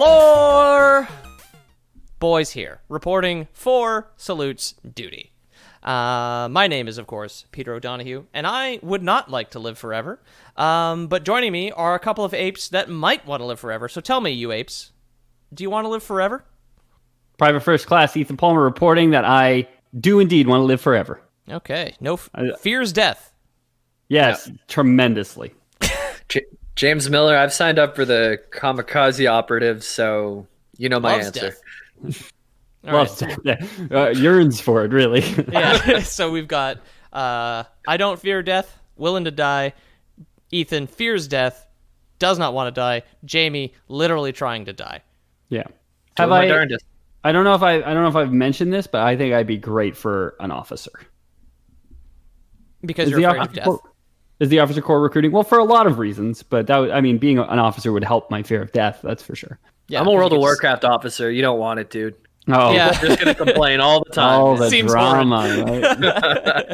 Floor boys here, reporting for salutes duty. My name is, of course, Peter O'Donohue, and I would not like to live forever. But joining me are a couple of apes that might want to live forever. So tell me, you apes, do you want to live forever? Private First Class Ethan Palmer reporting that I do indeed want to live forever. Okay. No fears death. Yes, yeah. Tremendously. James Miller, I've signed up for the kamikaze operative, so you know my answer. Yearns for it, really. Yeah. So we've got I don't fear death, willing to die. Ethan fears death, does not want to die. Jamie literally trying to die. Yeah. I don't know if I've mentioned this, but I think I'd be great for an officer. Because you're afraid of death. Is the officer corps recruiting? Well, for a lot of reasons, but being an officer would help my fear of death. That's for sure. Yeah, I'm a World of Warcraft officer. You don't want it, dude. Oh, yeah. You're just gonna complain all the time. All the drama,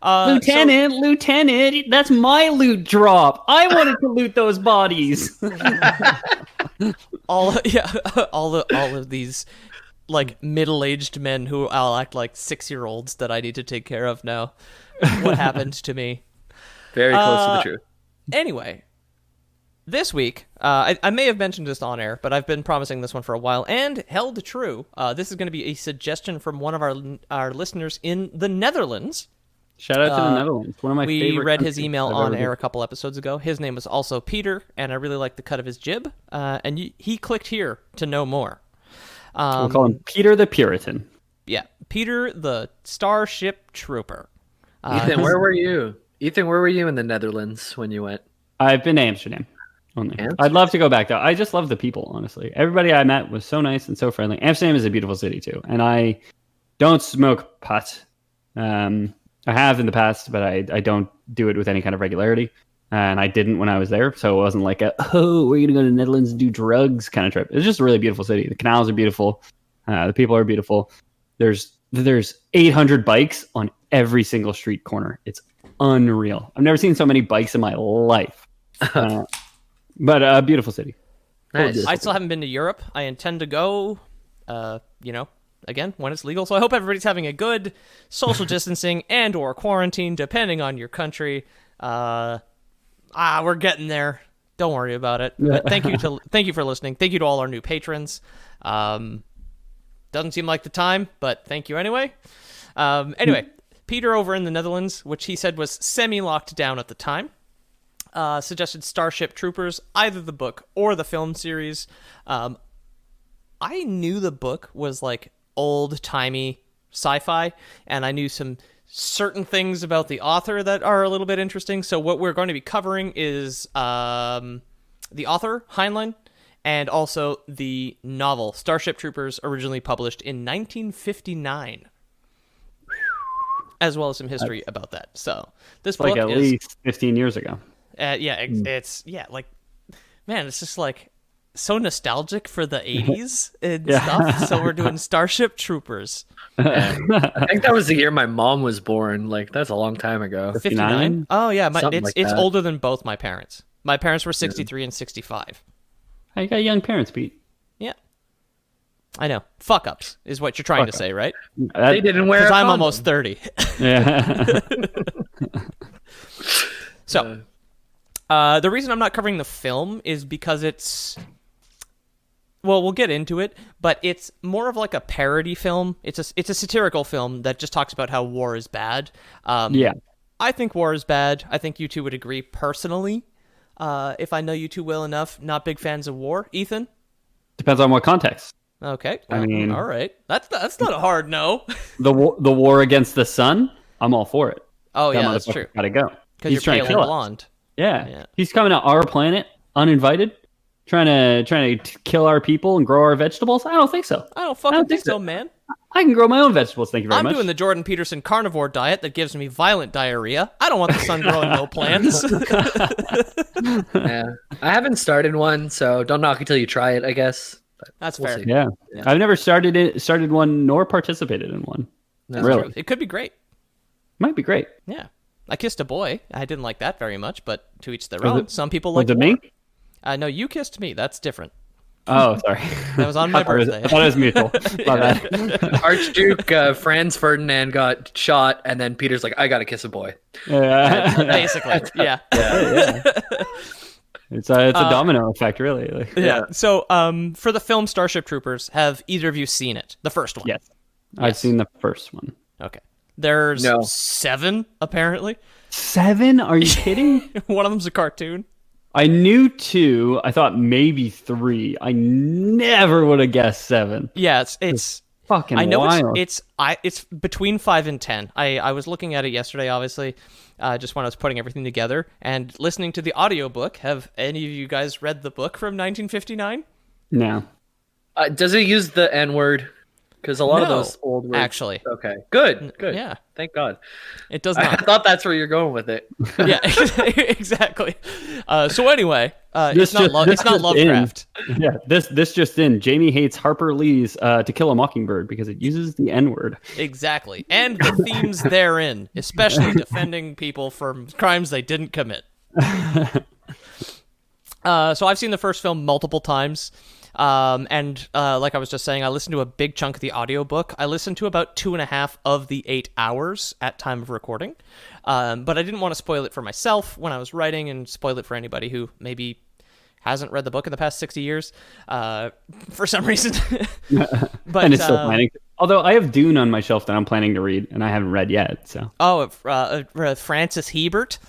right? Lieutenant, that's my loot drop. I wanted to loot those bodies. all of these like middle-aged men who I'll act like 6-year-olds that I need to take care of now. What happened to me? Very close to the truth. Anyway, this week, I may have mentioned this on air, but I've been promising this one for a while and held true. This is going to be a suggestion from one of our listeners in the Netherlands. Shout out to the Netherlands. One of my favorite. We read his email on air a couple episodes ago. His name was also Peter, and I really liked the cut of his jib. And he clicked here to know more. We'll call him Peter the Puritan. Yeah, Peter the Starship Trooper. Ethan, where were you? Ethan, where were you in the Netherlands when you went? I've been to Amsterdam. Only. I'd love to go back, though. I just love the people, honestly. Everybody I met was so nice and so friendly. Amsterdam is a beautiful city, too. And I don't smoke pot. I have in the past, but I don't do it with any kind of regularity. And I didn't when I was there. So it wasn't like, we're going to go to the Netherlands and do drugs kind of trip. It's just a really beautiful city. The canals are beautiful. The people are beautiful. There's 800 bikes on every single street corner. It's unreal. I've never seen so many bikes in my life. But a beautiful city. Nice. I still haven't been to Europe. I intend to go, again, when it's legal. So I hope everybody's having a good social distancing and or quarantine, depending on your country. We're getting there. Don't worry about it. But thank you for listening. Thank you to all our new patrons. Doesn't seem like the time, but thank you anyway. Peter over in the Netherlands, which he said was semi-locked down at the time, suggested Starship Troopers, either the book or the film series. I knew the book was like old-timey sci-fi, and I knew some certain things about the author that are a little bit interesting. So what we're going to be covering is the author, Heinlein, and also the novel Starship Troopers, originally published in 1959. As well as some history about that. So this book is at least 15 years ago. It's just like so nostalgic for the 80s and stuff. So we're doing Starship Troopers. I think that was the year my mom was born. Like that's a long time ago. 59? Oh yeah, it's that. older than both my parents. My parents were 63 and 65. How you got young parents, Pete? Yeah. I know. Fuck ups is what you're trying to say, right? They didn't wear because a I'm condom. almost 30. Yeah. So, the reason I'm not covering the film is because we'll get into it, but it's more of like a parody film. It's a satirical film that just talks about how war is bad. Yeah. I think war is bad. I think you two would agree personally. If I know you two well enough, not big fans of war. Ethan? Depends on what context. Okay. I mean, all right. That's not a hard no. The war against the sun, I'm all for it. Oh, yeah, that's true. Gotta go. Because you're pale and blonde. Yeah. He's coming to our planet uninvited, trying to kill our people and grow our vegetables. I don't think so. I don't fucking think so, man. I can grow my own vegetables, thank you very much. I'm doing the Jordan Peterson carnivore diet that gives me violent diarrhea. I don't want the sun growing no plants. Yeah. I haven't started one, so don't knock until you try it, I guess. But that's fair. See. Yeah. I've never started one nor participated in one. That's really. True. It could be great. Might be great. Yeah. I kissed a boy. I didn't like that very much, but to each their own. Some people like it me? No, you kissed me. That's different. Oh, sorry. That was on my birthday. I thought it was mutual. My bad. Archduke Franz Ferdinand got shot, and then Peter's like, I gotta kiss a boy. Basically, yeah. It's a domino effect, really. Like, yeah. So, for the film Starship Troopers, have either of you seen it? The first one? Yes. I've seen the first one. Okay. There's 7, apparently. 7? Are you kidding? One of them's a cartoon. I knew 2. I thought maybe 3. I never would have guessed 7. Yeah, it's fucking wild. I know it's between 5 and 10. I was looking at it yesterday, obviously, just when I was putting everything together and listening to the audiobook. Have any of you guys read the book from 1959? No. Does it use the N-word? Because a lot of those old words... Actually. Okay. Good. Yeah. Thank God. It does I not. thought that's where you're going with it. Yeah, exactly. So anyway, it's not Lovecraft. Yeah, this just in. Jamie hates Harper Lee's To Kill a Mockingbird because it uses the N-word. Exactly. And the themes therein, especially defending people from crimes they didn't commit. So I've seen the first film multiple times. And like I was just saying, I listened to a big chunk of the audiobook. I listened to about 2.5 of the 8 hours at time of recording. But I didn't want to spoil it for myself when I was writing and spoil it for anybody who maybe hasn't read the book in the past 60 years, for some reason. But, and it's still planning. Although I have Dune on my shelf that I'm planning to read and I haven't read yet. So. Oh, Francis Hebert.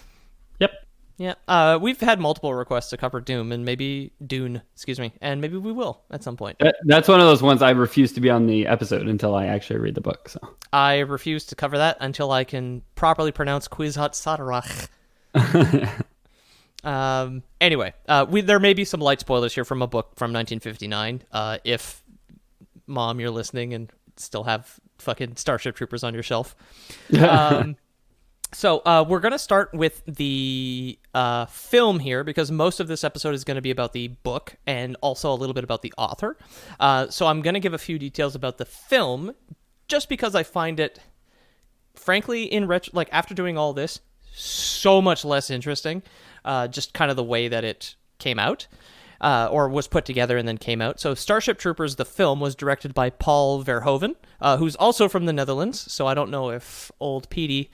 Yep. Yeah, we've had multiple requests to cover Dune, and maybe we will at some point. That's one of those ones I refuse to be on the episode until I actually read the book. So I refuse to cover that until I can properly pronounce Kwisatz Haderach. Anyway, there may be some light spoilers here from a book from 1959. If Mom, you're listening and still have fucking Starship Troopers on your shelf. So we're going to start with the film here because most of this episode is going to be about the book and also a little bit about the author. So I'm going to give a few details about the film just because I find it, frankly, after doing all this, so much less interesting. Just kind of the way that it came out or was put together and then came out. So Starship Troopers, the film, was directed by Paul Verhoeven, who's also from the Netherlands. So I don't know if old Petey...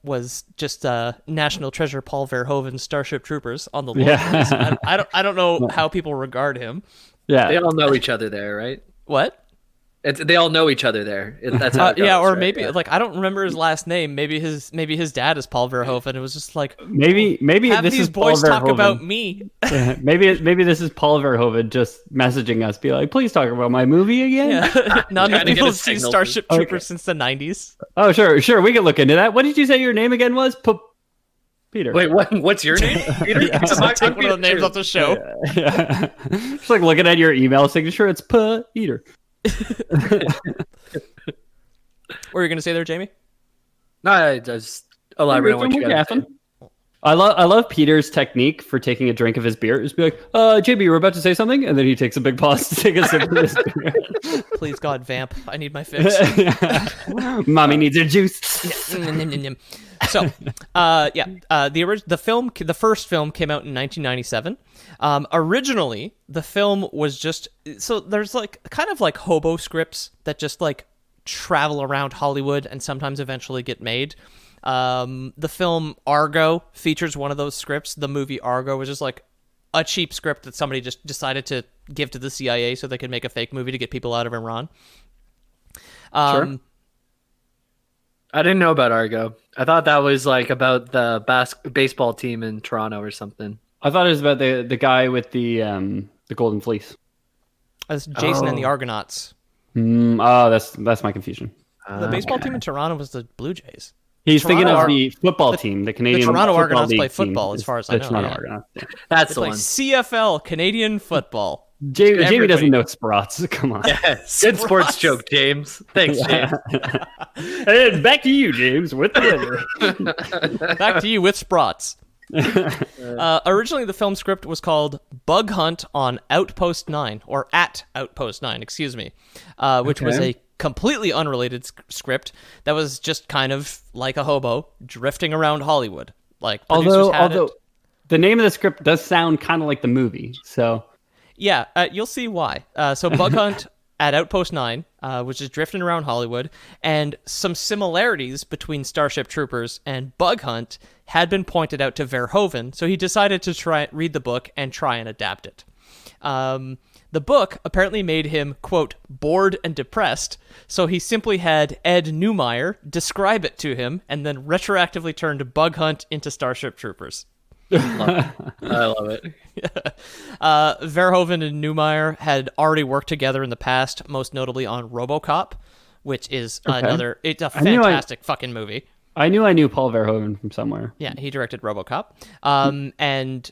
was just National Treasure Paul Verhoeven Starship Troopers on the list. Yeah. I don't know how people regard him. Yeah, they all know each other there, right? What? They all know each other there. That's how it goes, or right? maybe I don't remember his last name. Maybe his dad is Paul Verhoeven. It was just like maybe have this these is boys Paul talk Verhoeven. about me. Maybe this is Paul Verhoeven just messaging us, be like, please talk about my movie again. Yeah. Not enough people have seen Starship Troopers since the 90s. Oh sure, we can look into that. What did you say your name again was? Peter. Wait, what's your name? Peter? Yeah, take one of the names off the show. Yeah. Just like looking at your email signature, it's Peter. What were you going to say there, Jamie? No, I just elaborate on what you got to say. I love Peter's technique for taking a drink of his beer. Just be like, JB, we're about to say something, and then he takes a big pause to take a sip of his beer. Please, God, vamp. I need my fix. Mommy needs her juice. So, the first film came out in 1997. Originally, the film was just there's like kind of like hobo scripts that just like travel around Hollywood and sometimes eventually get made. The film Argo features one of those scripts. The movie Argo was just like a cheap script that somebody just decided to give to the CIA so they could make a fake movie to get people out of Iran. Sure. I didn't know about Argo. I thought that was like about the baseball team in Toronto or something. I thought it was about the guy with the golden fleece. That's Jason and the Argonauts. That's my confusion. The baseball team in Toronto was the Blue Jays. He's thinking of the football team, the Canadian. The Toronto Argonauts League play football, as far as I know. Toronto Argonauts. Yeah. That's they the play one. CFL, Canadian football. Jamie doesn't know Sprats. Come on. Yes. Good sports joke, James. Thanks, James. And back to you, James, with the winner. Back to you with Sprats. Originally, the film script was called Bug Hunt on Outpost 9, or at Outpost 9, excuse me, which was a completely unrelated script that was just kind of like a hobo drifting around Hollywood. Like, although the name of the script does sound kind of like the movie, so Yeah, you'll see why. So Bug Hunt at Outpost 9, which is drifting around Hollywood, and some similarities between Starship Troopers and Bug Hunt had been pointed out to Verhoeven, so he decided to read the book and try and adapt it. The book apparently made him, quote, bored and depressed, so he simply had Ed Neumeyer describe it to him and then retroactively turned Bug Hunt into Starship Troopers. I love it. Verhoeven and Neumeyer had already worked together in the past, most notably on RoboCop, which is it's a fantastic fucking movie. I knew Paul Verhoeven from somewhere. Yeah, he directed RoboCop. And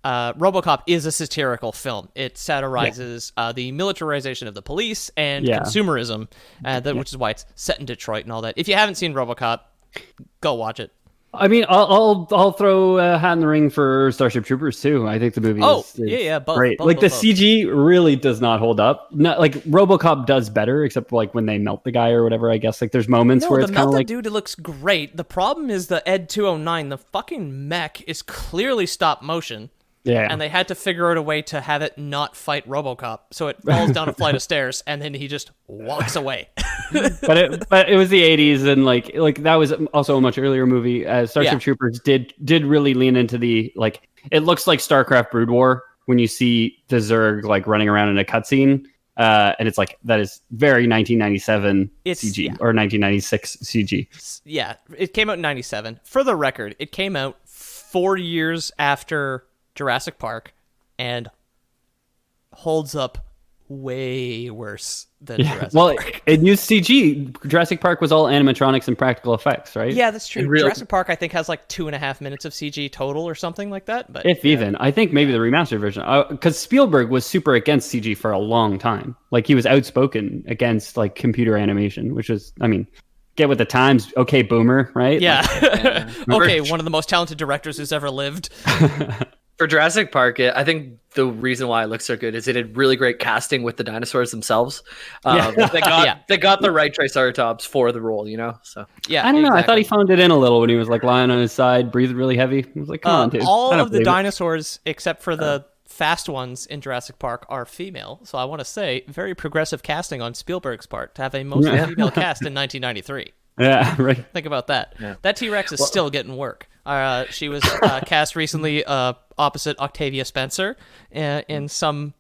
RoboCop is a satirical film. It satirizes the militarization of the police and consumerism, which is why it's set in Detroit and all that. If you haven't seen RoboCop, go watch it. I mean, I'll throw a hat in the ring for Starship Troopers too. I think the movie is both, great. Both, like the both. CG really does not hold up. Not like RoboCop does better, except for like when they melt the guy or whatever. I guess like there's moments where it's kind of like, dude, it looks great. The problem is the Ed 209. The fucking mech is clearly stop motion. Yeah. And they had to figure out a way to have it not fight RoboCop, so it falls down a flight of stairs, and then he just walks away. but it was the 80s, and like that was also a much earlier movie. Starship Troopers did really lean into the like. It looks like StarCraft Brood War when you see the Zerg like running around in a cutscene, and it's like that is very 1997 CG or 1996 CG. Yeah, it came out in 97. For the record, it came out 4 years after Jurassic Park and holds up way worse than Jurassic Park. It used CG. Jurassic Park was all animatronics and practical effects, right? Yeah, that's true. Jurassic Park, I think, has like 2.5 minutes of CG total or something like that. But even. I think maybe the remastered version. Because Spielberg was super against CG for a long time. Like, he was outspoken against like computer animation, which was, I mean, get with the times. Okay, boomer, right? Yeah. Okay, one of the most talented directors who's ever lived. For Jurassic Park, I think the reason why it looks so good is it had really great casting with the dinosaurs themselves. They got the right Triceratops for the role, you know. So yeah, I don't know. I thought he phoned it in a little when he was like lying on his side, breathing really heavy. I was like, come on, dude. All of the dinosaurs, except for the fast ones in Jurassic Park, are female. So I want to say, very progressive casting on Spielberg's part to have a mostly female cast in 1993. Yeah, right. Think about that. Yeah. That T-Rex is still getting work. She was cast recently opposite Octavia Spencer in some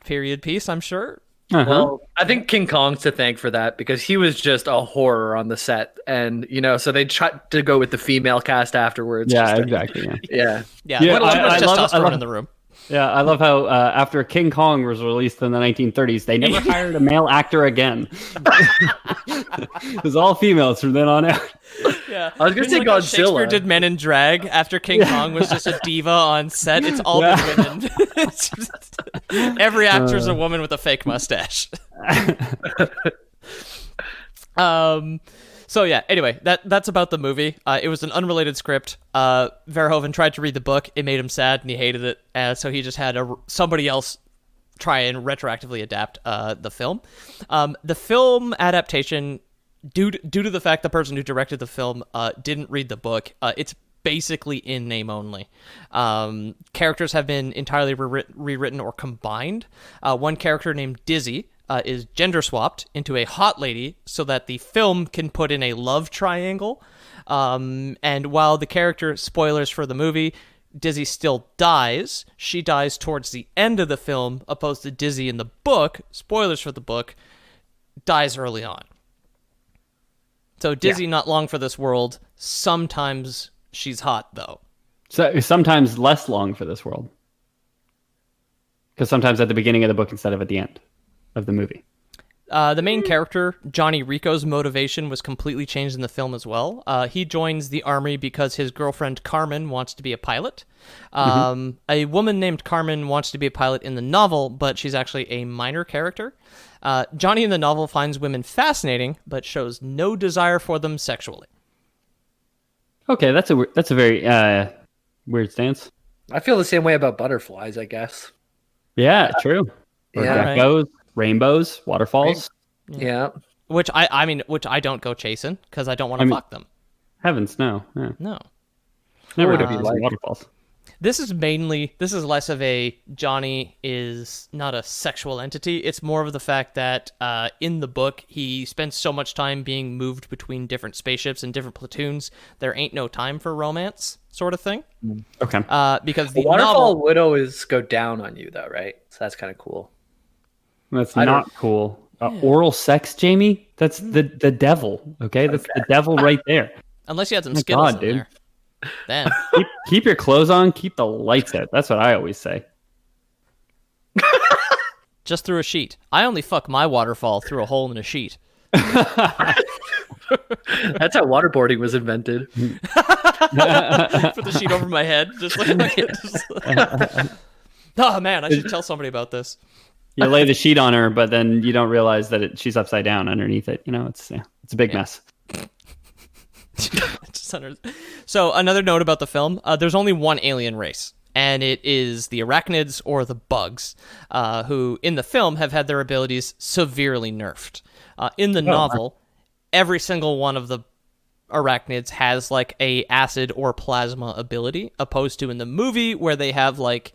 period piece, I'm sure. Well, I think King Kong's to thank for that because he was just a horror on the set, and you know, so they tried to go with the female cast afterwards. Yeah, exactly. Yeah. I love in the room. Yeah, I love how after King Kong was released in the 1930s, they never hired a male actor again. It was all females from then on out. Yeah, I was going to say Godzilla. Shakespeare did Men in Drag after King Kong was just a diva on set. It's all been women. Every actor's a woman with a fake mustache. So yeah, anyway, that's about the movie. It was an unrelated script. Verhoeven tried to read the book. It made him sad, and he hated it. So he just had somebody else try and retroactively adapt the film. The film adaptation, due to the fact the person who directed the film didn't read the book, it's basically in name only. Characters have been entirely rewritten or combined. One character named Dizzy is gender swapped into a hot lady so that the film can put in a love triangle. And while the character, spoilers for the movie, Dizzy still dies, she dies towards the end of the film, opposed to Dizzy in the book, spoilers for the book, dies early on. So Dizzy not long for this world. Sometimes she's hot, though. So sometimes less long for this world. Because sometimes at the beginning of the book instead of at the end of the movie. The main character, Johnny Rico's motivation was completely changed in the film as well. He joins the army because his girlfriend Carmen wants to be a pilot. A woman named Carmen wants to be a pilot in the novel, but she's actually a minor character. Johnny in the novel finds women fascinating, but shows no desire for them sexually. Okay, that's a very weird stance. I feel the same way about butterflies, I guess. Yeah, true. Or geckos, rainbows, waterfalls. Yeah. Which I don't go chasing because I don't want to fuck them. Heavens, no. Yeah. No. Never would do it be like like? waterfalls. This is less of a Johnny is not a sexual entity. It's more of the fact that in the book, he spends so much time being moved between different spaceships and different platoons. There ain't no time for romance, sort of thing. Okay. Because the waterfall novel would always go down on you, though, right? So that's kind of cool. That's not cool. Oral sex, Jamie? That's the devil, okay? That's the devil right there. Unless you had some Skittles in dude. there. Then keep your clothes on, keep the lights out. That's what I always say. Just through a sheet. I only fuck my waterfall through a hole in a sheet. That's how waterboarding was invented. Put the sheet over my head. Oh, man, I should tell somebody about this. You lay the sheet on her, but then you don't realize that she's upside down underneath it. You know, it's a big mess. So another note about the film, there's only one alien race, and it is the arachnids or the bugs, who in the film have had their abilities severely nerfed. In the novel, every single one of the arachnids has like a acid or plasma ability, opposed to in the movie where they have like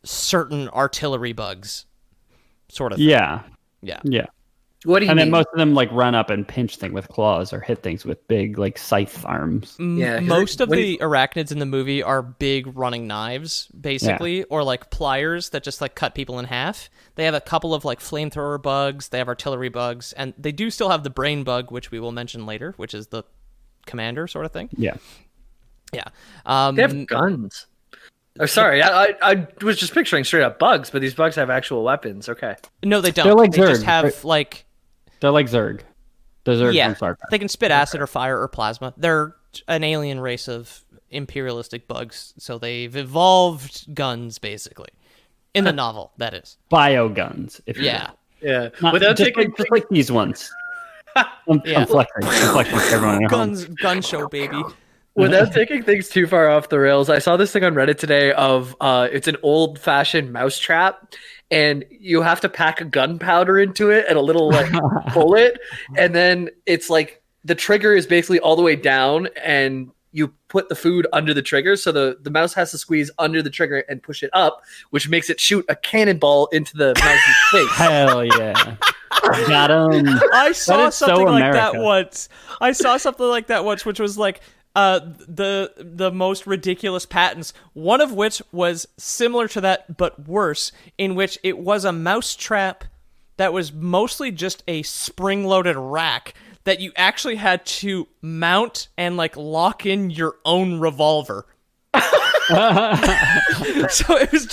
certain artillery bugs, sort of thing. Yeah. What do you mean? Then most of them like run up and pinch things with claws or hit things with big like scythe arms. Yeah, most of the arachnids in the movie are big running knives, basically, or like pliers that just like cut people in half. They have a couple of like flamethrower bugs. They have artillery bugs, and they do still have the brain bug, which we will mention later, which is the commander sort of thing. Yeah. They have guns. Oh, sorry, I was just picturing straight up bugs, but these bugs have actual weapons. Okay. No, they don't. They're like they just Zurg, have right? like. They're like Zurg. The Zurg from Star Trek. They can spit acid or fire or plasma. They're an alien race of imperialistic bugs, so they've evolved guns, basically. In the novel, that is. Bioguns, if you Yeah. will. Yeah. Not, Without just taking like these ones. I'm flexing for everyone at home. Gun show, baby. Without taking things too far off the rails, I saw this thing on Reddit today of it's an old-fashioned mousetrap, and you have to pack a gunpowder into it and a little like bullet, and then it's like the trigger is basically all the way down, and you put the food under the trigger, so the mouse has to squeeze under the trigger and push it up, which makes it shoot a cannonball into the mouse's face. Hell yeah. Got him. I saw something so like that America. once. Which was like the most ridiculous patents, one of which was similar to that but worse, in which it was a mouse trap that was mostly just a spring-loaded rack that you actually had to mount and like lock in your own revolver. So it was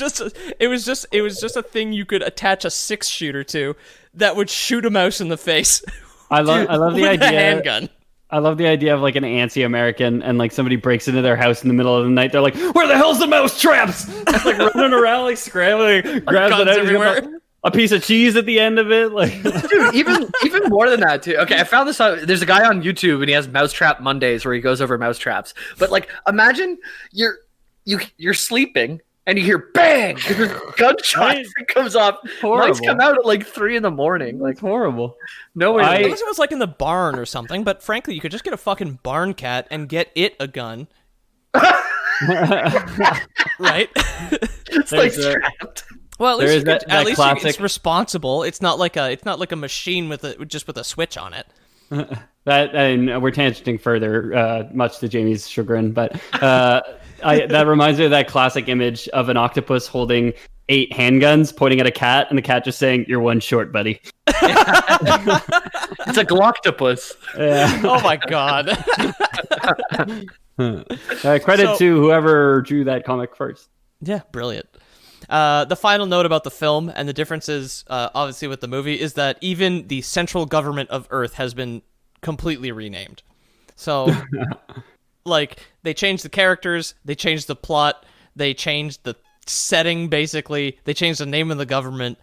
just a thing you could attach a 6-shooter to that would shoot a mouse in the face. I love the with idea. A handgun. I love the idea of like an antsy American and like somebody breaks into their house in the middle of the night. They're like, "Where the hell's the mouse traps?" It's like running around like scrambling, grabs it out, everywhere. A piece of cheese at the end of it, like Dude, even more than that too. Okay, I found this out. There's a guy on YouTube and he has Mousetrap Mondays where he goes over mouse traps. But like, imagine you're sleeping and you hear bang, gunshot comes off. Mice come out at like 3 a.m. Like horrible. No way. I guess it was like in the barn or something. But frankly, you could just get a fucking barn cat and get it a gun. Right? It's like strapped. Well, at least, classic... it's responsible. It's not like a machine with a switch on it. And we're tangenting further, much to Jamie's chagrin, but that reminds me of that classic image of an octopus holding 8 handguns pointing at a cat, and the cat just saying, "You're one short, buddy." It's a Gloctopus. Yeah. Oh my god. Credit to whoever drew that comic first. Yeah, brilliant. The final note about the film and the differences, obviously, with the movie is that even the central government of Earth has been completely renamed. So, like, they changed the characters, they changed the plot, they changed the setting, basically. They changed the name of the government.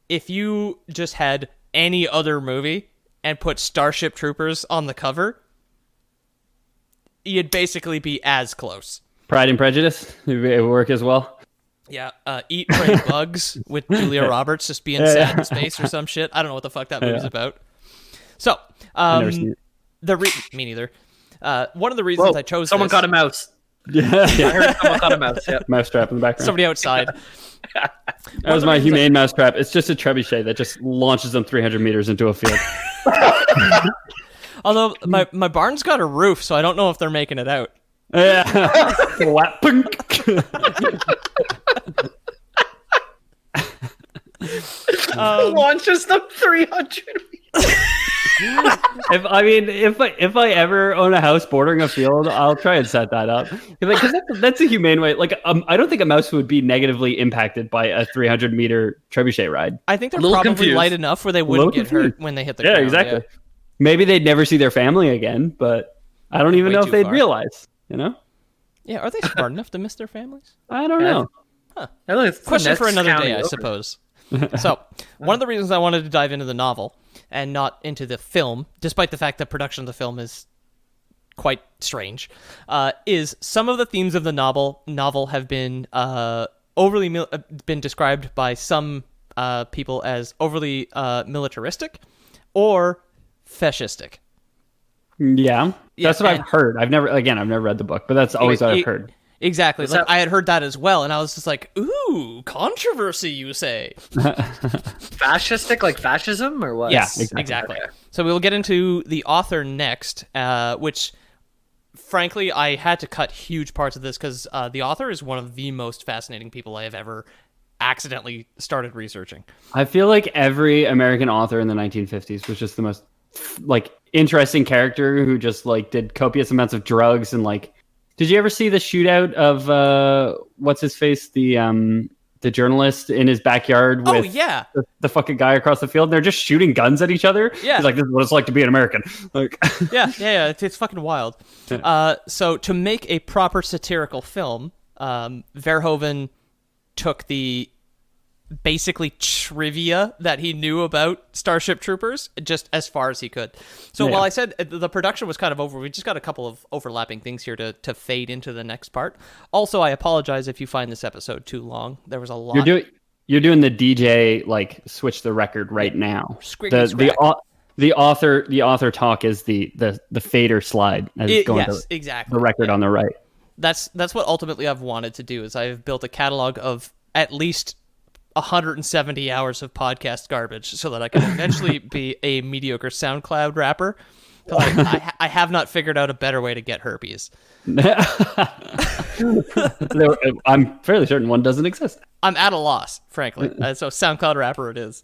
If you just had any other movie and put Starship Troopers on the cover, you'd basically be as close. Pride and Prejudice, it would work as well. Yeah, Eat, Pray, Bugs with Julia Roberts just being sad in space or some shit. I don't know what the fuck that movie's about. So, I've never seen it. me neither. One of the reasons I chose someone this... caught a mouse. Yeah, I heard someone caught a mouse. Yep. mousetrap in the background. Somebody outside. That was my humane mousetrap. It's just a trebuchet that just launches them 300 meters into a field. Although my barn's got a roof, so I don't know if they're making it out. Yeah. Whap, punk. Launches them 300 if I ever own a house bordering a field, I'll try and set that up because that's a humane way. Like, I don't think a mouse would be negatively impacted by a 300-meter trebuchet ride. I think they're probably light enough where they wouldn't get hurt when they hit the ground. Yeah, exactly. Yeah. Maybe they'd never see their family again, but I don't even know if they'd realize. You know? Yeah, are they smart enough to miss their families? I don't know. Huh. Question for another day, I suppose. So, one of the reasons I wanted to dive into the novel and not into the film, despite the fact that production of the film is quite strange, is some of the themes of the novel have been been described by some people as overly militaristic or fascistic. Yeah, that's what I've heard. I've never read the book, but that's always what I've heard. Exactly. I had heard that as well, and I was just like, ooh, controversy, you say. Fascistic, like fascism, or what? Yeah, exactly. Okay. So we'll get into the author next, which, frankly, I had to cut huge parts of this because the author is one of the most fascinating people I have ever accidentally started researching. I feel like every American author in the 1950s was just the most, like, interesting character who just, like, did copious amounts of drugs and, like, did you ever see the shootout of what's his face, the journalist in his backyard with the fucking guy across the field? They're just shooting guns at each other. Yeah, he's like, this is what it's like to be an American. Like, yeah, it's fucking wild. So to make a proper satirical film, Verhoeven took the basically trivia that he knew about Starship Troopers just as far as he could. So while I said the production was kind of over, we just got a couple of overlapping things here to fade into the next part. Also, I apologize if you find this episode too long. There was a lot. You're doing the DJ, like, switch the record right now. The author talk is the fader slide as going to exactly the record on the right. That's what ultimately I've wanted to do is I've built a catalog of at least 170 hours of podcast garbage so that I can eventually be a mediocre SoundCloud rapper. I have not figured out a better way to get herpes. I'm fairly certain one doesn't exist. I'm at a loss, frankly. So SoundCloud rapper it is.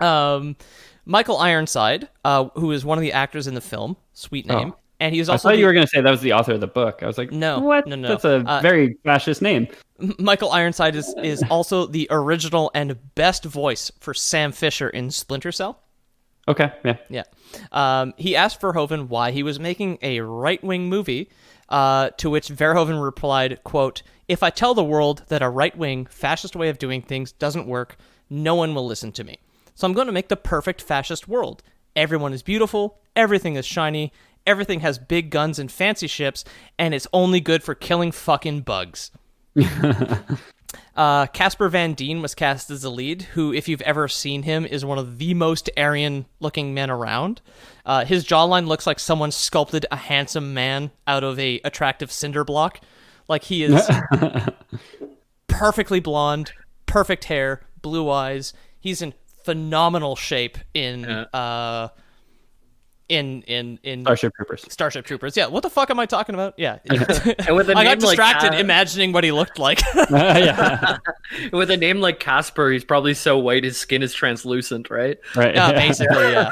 Michael Ironside, who is one of the actors in the film, sweet name. Oh. And he was also I thought you were going to say that was the author of the book. I was like, no, what? No. That's a very fascist name. Michael Ironside is also the original and best voice for Sam Fisher in Splinter Cell. Okay, Yeah. He asked Verhoeven why he was making a right-wing movie, to which Verhoeven replied, quote, "If I tell the world that a right-wing fascist way of doing things doesn't work, no one will listen to me. So I'm going to make the perfect fascist world. Everyone is beautiful, everything is shiny, everything has big guns and fancy ships, and it's only good for killing fucking bugs." Casper Van Dien was cast as the lead, who, if you've ever seen him, is one of the most Aryan-looking men around. His jawline looks like someone sculpted a handsome man out of a attractive cinder block. Like, he is perfectly blonde, perfect hair, blue eyes. He's in phenomenal shape in Starship Troopers. Yeah, what the fuck am I talking about? Yeah. And with I got distracted imagining what he looked like. With a name like Casper, he's probably so white his skin is translucent, right? Right. Yeah, basically, yeah.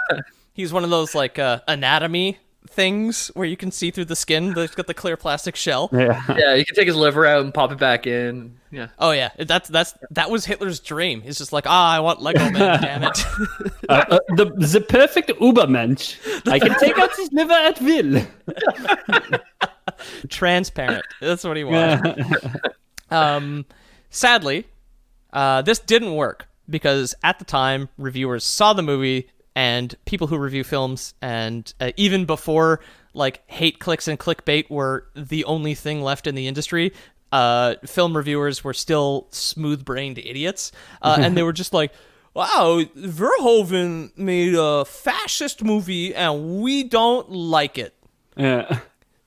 He's one of those like anatomy things where you can see through the skin. That's got the clear plastic shell. Yeah, you can take his liver out and pop it back in. Yeah. Oh yeah, that was Hitler's dream. He's just like, I want Lego Man, damn it. The perfect Ubermensch. I can take out his liver at will. Transparent. That's what he wanted. Sadly, this didn't work because at the time reviewers saw the movie. And people who review films, and even before like hate clicks and clickbait were the only thing left in the industry, film reviewers were still smooth-brained idiots, and they were just like, "Wow, Verhoeven made a fascist movie, and we don't like it." Yeah.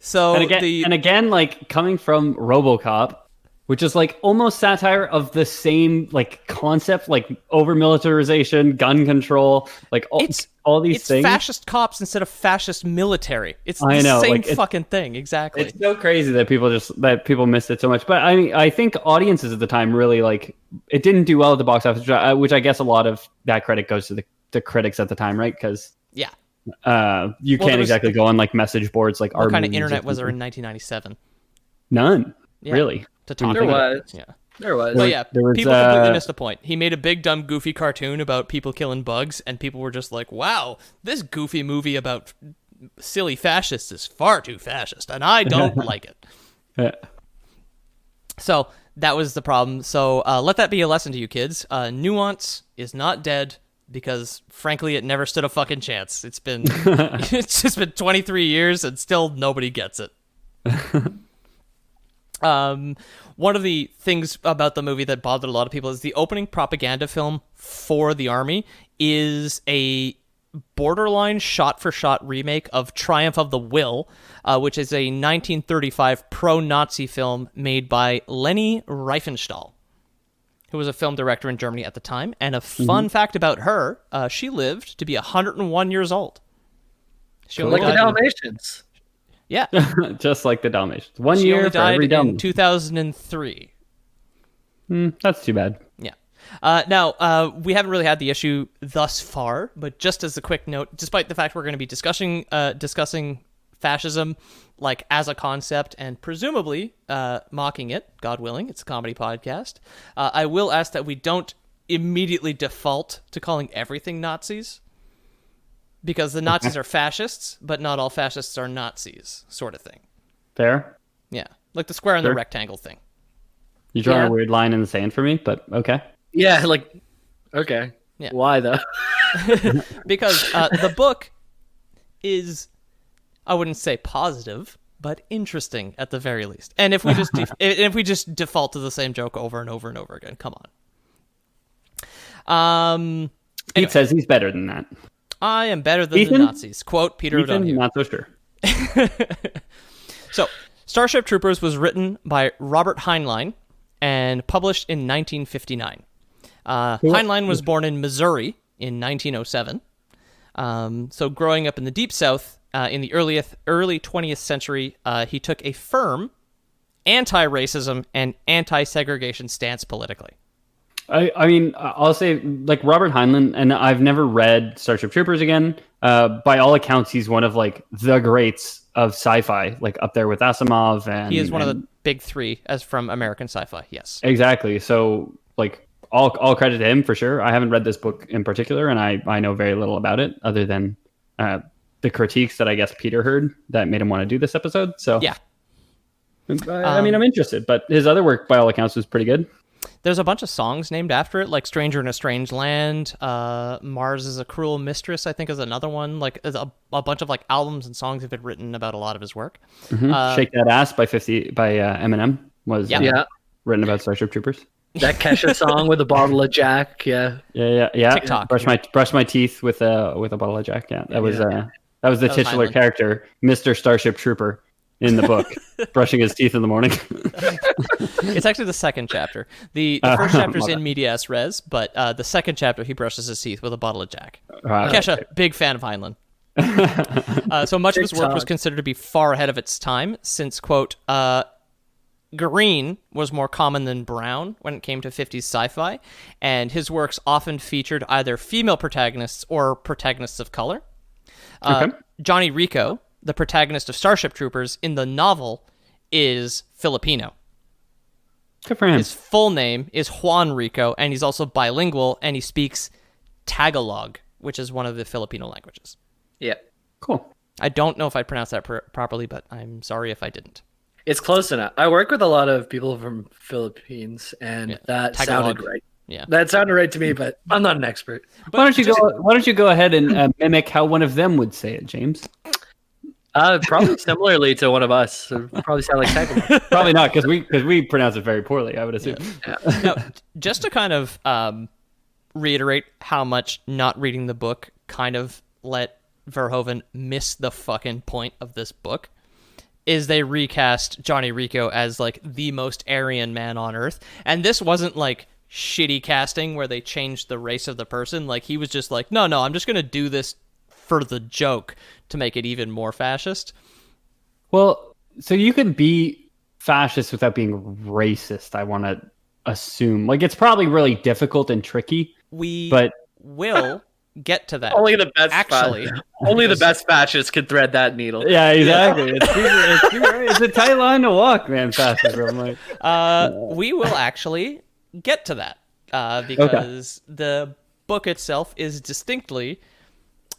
So and again, like coming from RoboCop, which is like almost satire of the same like concept, like over militarization, gun control, like all these things. It's fascist cops instead of fascist military. It's the same like, fucking thing, exactly. It's so crazy that people missed it so much. But I mean, I think audiences at the time really like it didn't do well at the box office, which I guess a lot of that credit goes to the critics at the time, right? Because you can't exactly go on like message boards like what kind of internet was there in 1997? None, really. To talk there about was. Yeah. There was. But yeah, there was, people completely missed the point. He made a big, dumb, goofy cartoon about people killing bugs, and people were just like, wow, this goofy movie about silly fascists is far too fascist, and I don't like it. Yeah. So that was the problem. So let that be a lesson to you kids. Nuance is not dead because, frankly, it never stood a fucking chance. It's been it's just been 23 years, and still nobody gets it. One of the things about the movie that bothered a lot of people is the opening propaganda film for the army is a borderline shot-for-shot remake of Triumph of the Will, which is a 1935 pro-Nazi film made by Leni Riefenstahl, who was a film director in Germany at the time. And a fun fact about her, she lived to be 101 years old. She only like the Dalmatians. Yeah. Just like the Dalmatians. One she year only for died every in Dalmatian. 2003. That's too bad. Yeah. Now, we haven't really had the issue thus far, but just as a quick note, despite the fact we're going to be discussing fascism like as a concept and presumably mocking it, God willing, it's a comedy podcast, I will ask that we don't immediately default to calling everything Nazis. Because the Nazis are fascists, but not all fascists are Nazis, sort of thing. Fair. Yeah, like the square and the rectangle thing. You're drawing a weird line in the sand for me, but okay. Yeah, like, okay. Yeah. Why, though? Because the book is, I wouldn't say positive, but interesting at the very least. And if we just if we just default to the same joke over and over and over again, come on. Pete says he's better than that. I am better than the Nazis. Quote Peter O'Donoghue. Not so sure. So, Starship Troopers was written by Robert Heinlein and published in 1959. Heinlein was born in Missouri in 1907. So, growing up in the Deep South in the early 20th century, he took a firm anti-racism and anti-segregation stance politically. I mean, I'll say, like, Robert Heinlein, and I've never read Starship Troopers again. By all accounts, he's one of, like, the greats of sci-fi, like, up there with Asimov. And he is one of the big three as from American sci-fi, yes. Exactly. So, like, all credit to him, for sure. I haven't read this book in particular, and I know very little about it, other than the critiques that I guess Peter heard that made him want to do this episode. So, yeah. I mean, I'm interested, but his other work, by all accounts, was pretty good. There's a bunch of songs named after it, like Stranger in a Strange Land, Mars is a Cruel Mistress, I think is another one. Like a bunch of like albums and songs have been written about a lot of his work. Shake That Ass by Eminem was written about Starship Troopers. That Kesha song with a bottle of Jack, yeah. TikTok. Brush my teeth with a bottle of Jack. Yeah, that was the titular character, Mr. Starship Trooper. In the book, brushing his teeth in the morning. It's actually the second chapter. The first chapter is in medias res, but the second chapter he brushes his teeth with a bottle of Jack. Kesha, big fan of Heinlein. So much of his work was considered to be far ahead of its time, since, quote, green was more common than brown when it came to 50s sci-fi, and his works often featured either female protagonists or protagonists of color. Johnny Rico, the protagonist of Starship Troopers in the novel, is Filipino. Good for him. His full name is Juan Rico, and he's also bilingual, and he speaks Tagalog, which is one of the Filipino languages. Yeah. Cool. I don't know if I pronounced that properly, but I'm sorry if I didn't. It's close enough. I work with a lot of people from Philippines, and that Tagalog. sounded right. Yeah, that sounded right to me, but I'm not an expert. But why don't you go ahead and mimic how one of them would say it, James? Probably similarly to one of us. So probably sound like Tagalog. Probably not, because we pronounce it very poorly, I would assume. Yeah. Now, just to kind of reiterate how much not reading the book kind of let Verhoeven miss the fucking point of this book. is they recast Johnny Rico as like the most Aryan man on Earth, and this wasn't like shitty casting where they changed the race of the person. Like he was just like, no, I'm just gonna do this for the joke to make it even more fascist. Well, so you can be fascist without being racist, I want to assume. Like, it's probably really difficult and tricky. But will get to that. Only the best actually. Only the best fascists can thread that needle. Yeah, exactly. It's a tight line to walk, man, fascism. Like, we will actually get to that because the book itself is distinctly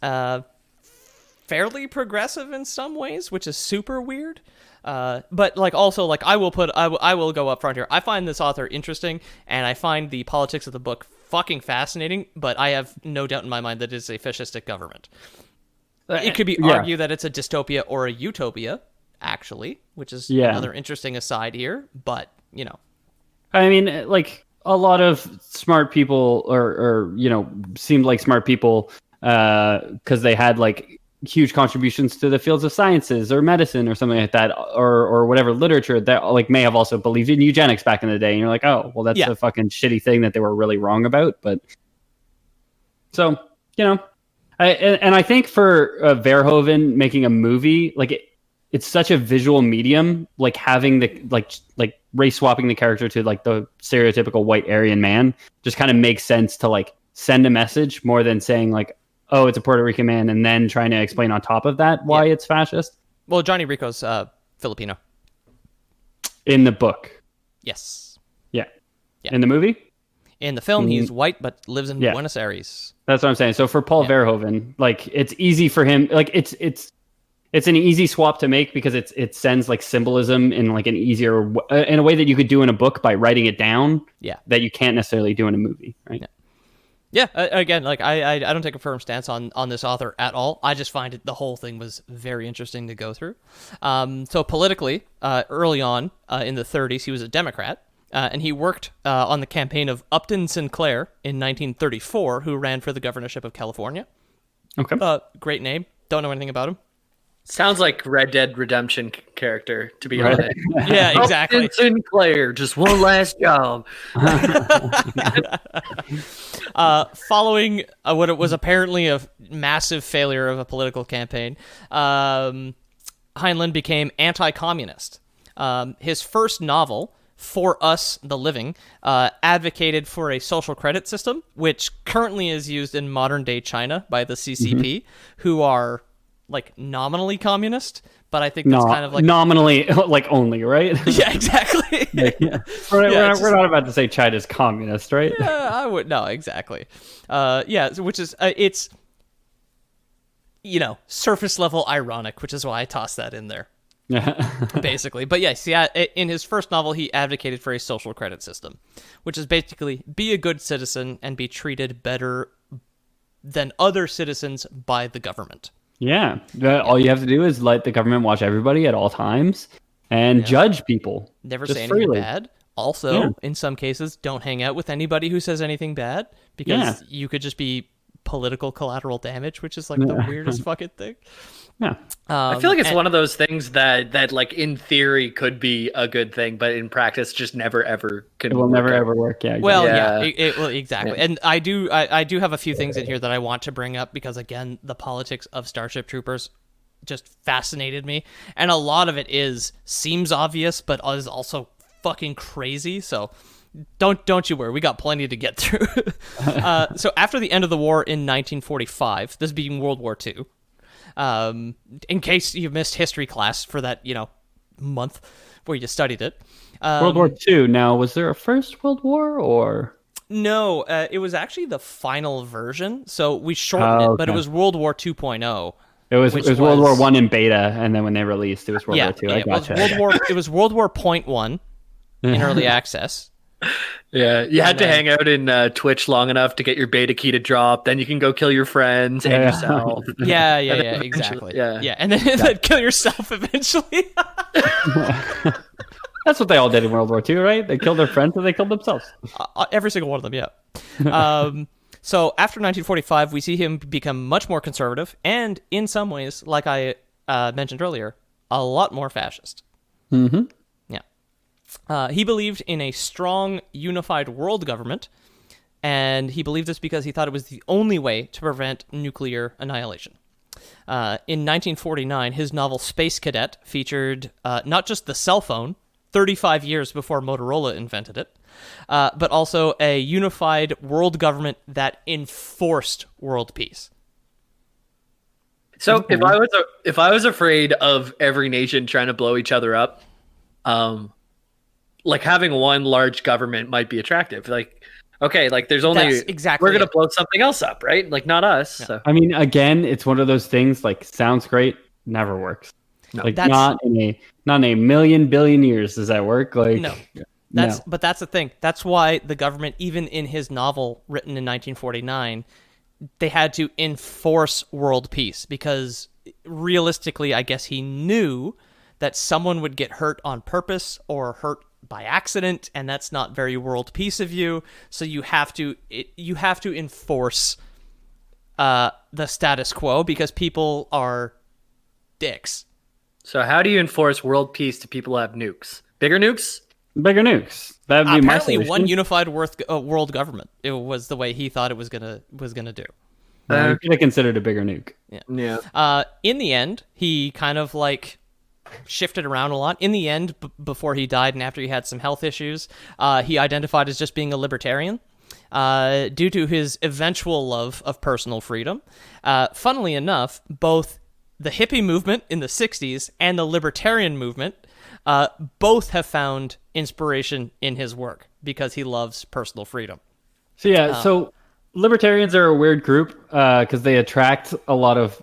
fairly progressive in some ways, which is super weird. But like also like I will go up front here. I find this author interesting, and I find the politics of the book fucking fascinating. But I have no doubt in my mind that it is a fascistic government. It could be argued that it's a dystopia or a utopia, actually, which is another interesting aside here. But you know, I mean, like a lot of smart people, or you know, seemed like smart people because they had like huge contributions to the fields of sciences or medicine or something like that, or whatever literature that like may have also believed in eugenics back in the day. And you're like, oh, well, that's a fucking shitty thing that they were really wrong about. But so, you know, I think for Verhoeven making a movie, like it's such a visual medium, like having the like race swapping the character to like the stereotypical white Aryan man just kind of makes sense to like send a message more than saying like, oh, it's a Puerto Rican man, and then trying to explain on top of that why it's fascist. Well, Johnny Rico's Filipino. In the book. Yes. Yeah. In the movie? In the film, he's white but lives in Buenos Aires. That's what I'm saying. So for Paul Verhoeven, like it's easy for him. Like it's an easy swap to make because it sends like symbolism in like an easier in a way that you could do in a book by writing it down. Yeah. That you can't necessarily do in a movie, right? Yeah, again, like I don't take a firm stance on this author at all. I just find the whole thing was very interesting to go through. So politically, early on in the 30s, he was a Democrat, and he worked on the campaign of Upton Sinclair in 1934, who ran for the governorship of California. Okay. Great name. Don't know anything about him. Sounds like Red Dead Redemption character, to be honest. Yeah, exactly. Upton Sinclair, just one last job. Following what it was apparently a massive failure of a political campaign, Heinlein became anti-communist. His first novel, For Us, the Living, advocated for a social credit system, which currently is used in modern-day China by the CCP, who are like nominally communist, but I think that's kind of like nominally like only, right? Yeah, exactly. We're not about to say China's communist, right? Yeah, I would no, exactly. Which is it's surface level ironic, which is why I tossed that in there. Basically. But yes, in his first novel he advocated for a social credit system, which is basically be a good citizen and be treated better than other citizens by the government. Yeah. All you have to do is let the government watch everybody at all times and judge people. Never say anything bad. Also, in some cases, don't hang out with anybody who says anything bad, because you could just be political collateral damage, which is like the weirdest fucking thing. Yeah. I feel like it's one of those things that like in theory could be a good thing, but in practice just never ever could. It will never ever work. Yeah. Well, exactly. Yeah. And I do have a few things in here that I want to bring up because again, the politics of Starship Troopers just fascinated me, and a lot of it seems obvious, but is also fucking crazy. So don't you worry, we got plenty to get through. So after the end of the war in 1945, this being World War II. In case you missed history class for that, month where you studied it. World War II. Now, was there a first World War or? No, it was actually the final version. So we shortened it, but it was World War 2.0. It was World War I in beta, and then when they released, it was World War II. I gotcha. It was World War .1 in early access. Yeah, you had to hang out in Twitch long enough to get your beta key to drop. Then you can go kill your friends and yourself. Yeah, exactly. Yeah, and then kill yourself eventually. That's what they all did in World War II, right? They killed their friends and they killed themselves. Every single one of them, yeah. So after 1945, we see him become much more conservative and, in some ways, like I mentioned earlier, a lot more fascist. Mm-hmm. Yeah. He believed in a strong, unified world government, and he believed this because he thought it was the only way to prevent nuclear annihilation. In 1949, his novel Space Cadet featured not just the cell phone, 35 years before Motorola invented it, but also a unified world government that enforced world peace. So if I was afraid of every nation trying to blow each other up, like having one large government might be attractive. Like, okay, like there's only That's exactly we're gonna it. blow something else up, right? Like not us. Yeah. So I mean, again, it's one of those things. Like, sounds great, never works. No. Like, That's- not in a million billion years does that work. Like, No. no. But that's the thing. That's why the government, even in his novel written in 1949, they had to enforce world peace because realistically, I guess he knew that someone would get hurt on purpose or hurt by accident, and that's not very world peace of you. So you have to enforce the status quo because people are dicks. So how do you enforce world peace to people who have nukes? Bigger nukes? Bigger nukes. That would be my Apparently, solution. one unified world government. It was the way he thought it was gonna do. You could have considered a bigger nuke. Yeah. In the end, he kind of like shifted around a lot. In the end, before he died and after he had some health issues, he identified as just being a libertarian due to his eventual love of personal freedom. Funnily enough, both the hippie movement in the 60s and the libertarian movement both have found inspiration in his work because he loves personal freedom. So yeah, so libertarians are a weird group because they attract a lot of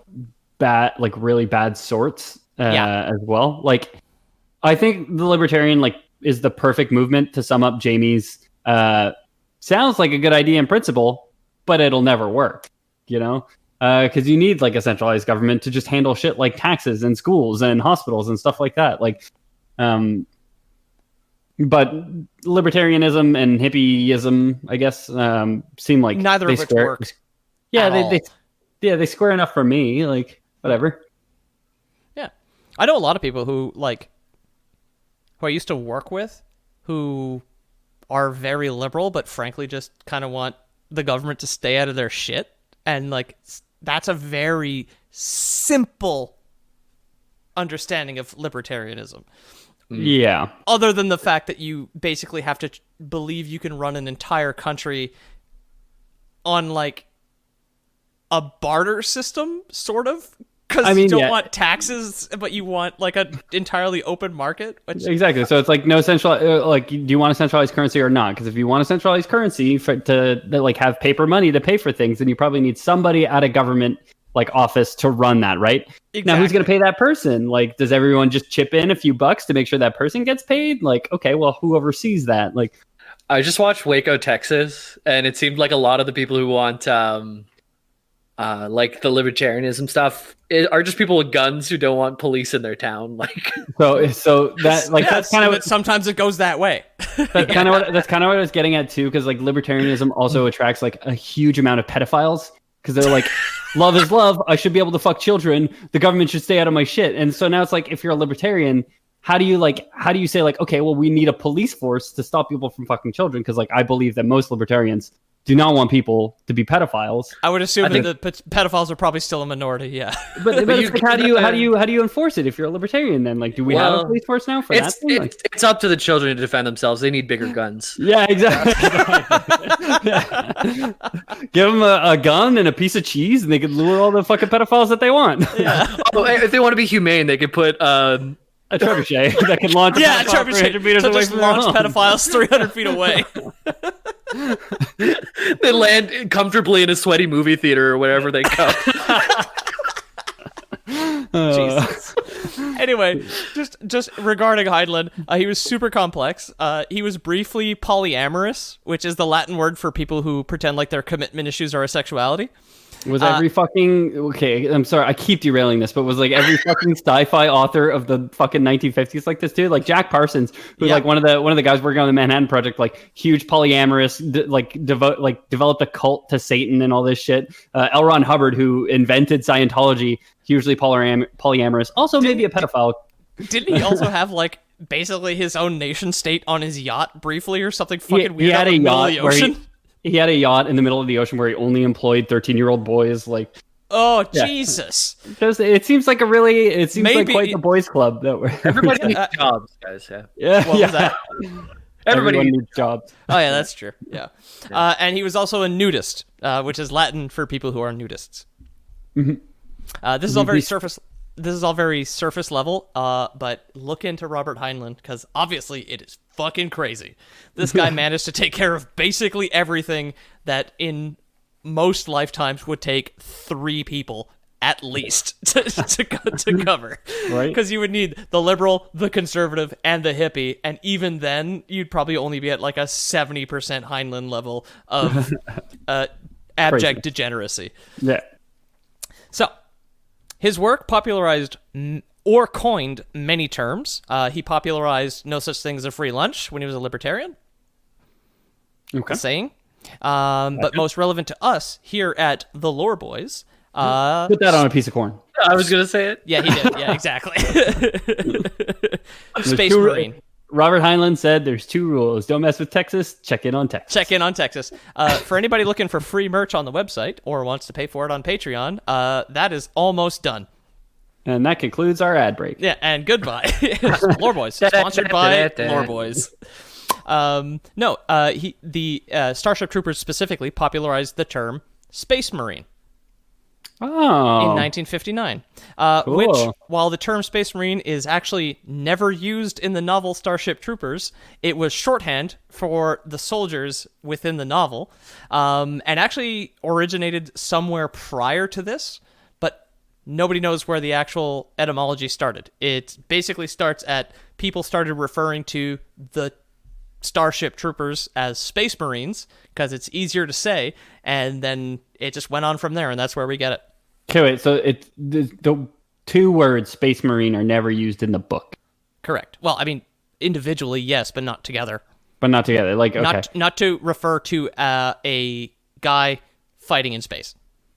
bad, like really bad sorts as well. Like, I think the libertarian is the perfect movement to sum up Jamie's. Sounds like a good idea in principle, but it'll never work. You know, because you need like a centralized government to just handle shit like taxes and schools and hospitals and stuff like that. Like, but libertarianism and hippieism, I guess, seem like neither of which works. Yeah, they square enough for me. Like, whatever. Yeah, I know a lot of people who I used to work with, who are very liberal, but frankly just kind of want the government to stay out of their shit, and like that's a very simple understanding of libertarianism. Yeah. Other than the fact that you basically have to believe you can run an entire country on like a barter system, sort of, because you don't want taxes, but you want like an entirely open market. Which... Exactly. So it's like no central. Like, do you want a centralized currency or not? Because if you want a centralized currency to like have paper money to pay for things, then you probably need somebody at a government like office to run that, right? Exactly. Now, who's going to pay that person? Like, does everyone just chip in a few bucks to make sure that person gets paid? Like, okay, well, who oversees that? Like, I just watched Waco, Texas, and it seemed like a lot of the people who want like the libertarianism stuff are just people with guns who don't want police in their town. Like, so that like that's kind of sometimes it goes that way. That's kind of what I was getting at too, because like libertarianism also attracts like a huge amount of pedophiles. Because they're like, love is love. I should be able to fuck children. The government should stay out of my shit. And so now it's like, if you're a libertarian, how do you say like, okay, well, we need a police force to stop people from fucking children? Because like, I believe that most libertarians do not want people to be pedophiles. I would assume that the pedophiles are probably still a minority. Yeah, but it's like, how do you enforce it if you're a libertarian? Then like, do we have a police force now for that? It's up to the children to defend themselves. They need bigger guns. Yeah, exactly. Give them a gun and a piece of cheese, and they can lure all the fucking pedophiles that they want. Yeah. If they want to be humane, they could put a trebuchet that can launch. Yeah, a trebuchet. So just launch pedophiles 300 feet away. They land comfortably in a sweaty movie theater or wherever they go. Jesus. Anyway, just regarding Heidland, he was super complex. He was briefly polyamorous, which is the Latin word for people who pretend like their commitment issues are a sexuality. Was every fucking okay? I'm sorry, I keep derailing this, but was like every fucking sci-fi author of the fucking 1950s like this dude, like Jack Parsons, who like one of the guys working on the Manhattan Project, like huge polyamorous, developed a cult to Satan and all this shit. L. Ron Hubbard, who invented Scientology, hugely polyamorous, also maybe a pedophile. Didn't he also have like basically his own nation state on his yacht briefly or something fucking weird out in the middle of the ocean? He had a yacht in the middle of the ocean where he only employed 13-year-old boys. Like, oh Jesus! Because it seems like like quite the boys' club that we're. Everybody needs jobs, guys. Yeah. What was that? Everybody needs jobs. Oh yeah, that's true. Yeah, and he was also a nudist, which is Latin for people who are nudists. Mm-hmm. This is all very surface. This is all very surface level. But look into Robert Heinlein because obviously it is fucking crazy. This guy managed to take care of basically everything that in most lifetimes would take 3 people at least to cover. Right. Because you would need the liberal, the conservative, and the hippie, and even then you'd probably only be at like a 70% Heinlein level of abject degeneracy. Yeah. So, his work popularized or coined many terms. He popularized no such thing as a free lunch when he was a libertarian. Okay. Saying. But most relevant to us here at the Lore Boys. Put that on a piece of corn. I was gonna say it. Yeah, he did. Yeah, exactly. Space Marine. Robert Heinlein said there's 2 rules. Don't mess with Texas. Check in on Texas. Check in on Texas. For anybody looking for free merch on the website or wants to pay for it on Patreon, that is almost done. And that concludes our ad break. Yeah, and goodbye. Lore Boys. Sponsored by Lore Boys. The Starship Troopers specifically popularized the term Space Marine. Oh. In 1959, Cool. which, while the term Space Marine is actually never used in the novel Starship Troopers, it was shorthand for the soldiers within the novel, and actually originated somewhere prior to this, but nobody knows where the actual etymology started. It basically starts at people started referring to the Starship Troopers as Space Marines because it's easier to say, and then it just went on from there, and that's where we get it. Okay, wait. So the 2 words Space Marine are never used in the book. Correct. Well, I mean, individually, yes, but not together. But not together. Like, okay. Not to refer to a guy fighting in space.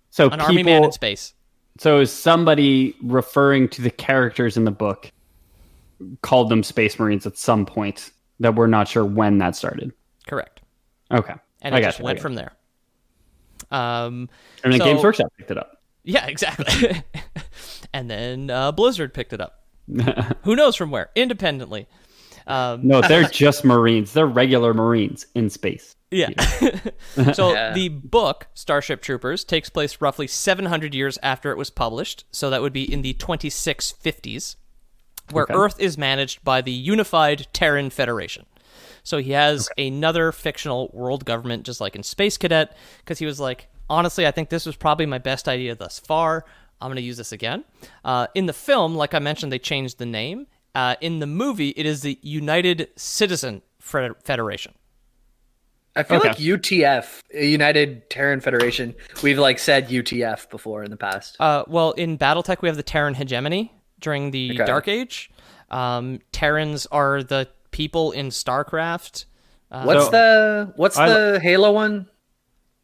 So an army man in space. So is somebody referring to the characters in the book called them Space Marines at some point that we're not sure when that started? Correct. Okay. And it just went from there. And then Games Workshop picked it up. Yeah, exactly. And then Blizzard picked it up. Who knows from where? Independently. No, they're just Marines. They're regular Marines in space. Yeah. So the book, Starship Troopers, takes place roughly 700 years after it was published. So that would be in the 2650s, where Earth is managed by the unified Terran Federation. So he has another fictional world government, just like in Space Cadet, because he was like, honestly, I think this was probably my best idea thus far. I'm going to use this again. In the film, like I mentioned, they changed the name. In the movie, it is the United Citizen Federation. I feel like UTF, United Terran Federation, we've like said UTF before in the past. Well, in BattleTech, we have the Terran hegemony during the Dark Age. Terrans are the people in StarCraft. What's the Halo one?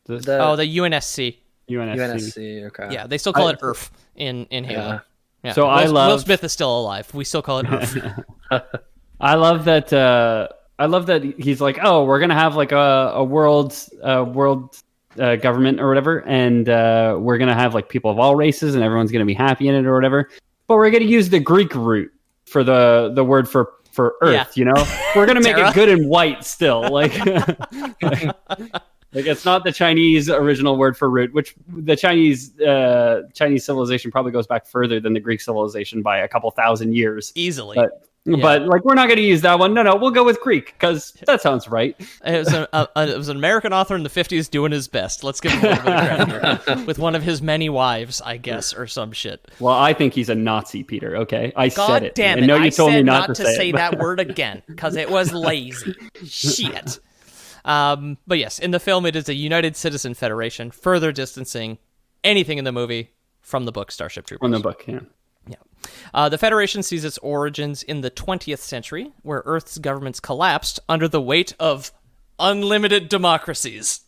The UNSC. UNSC, okay. Yeah, they still call it ERF in Halo. Yeah. So Will Smith is still alive. We still call it ERF. I love that he's like, oh, we're gonna have like a world government or whatever, and we're gonna have like people of all races, and everyone's gonna be happy in it or whatever. But we're gonna use the Greek root for the word for Earth. You know, we're gonna make it good and white still, like. Like it's not the Chinese original word for root, which the Chinese civilization probably goes back further than the Greek civilization by a couple thousand years. Easily. But like we're not going to use that one. No, we'll go with Greek because that sounds right. It was an American author in the 50s doing his best. Let's give him a little bit of credit here. With one of his many wives, I guess, or some shit. Well, I think he's a Nazi, Peter. Okay, I said it. God damn it! I told me not to say that word again because it was lazy. Shit. But yes, in the film, it is a United Citizen Federation, further distancing anything in the movie from the book Starship Troopers. From the book, yeah. Yeah. The Federation sees its origins in the 20th century, where Earth's governments collapsed under the weight of unlimited democracies.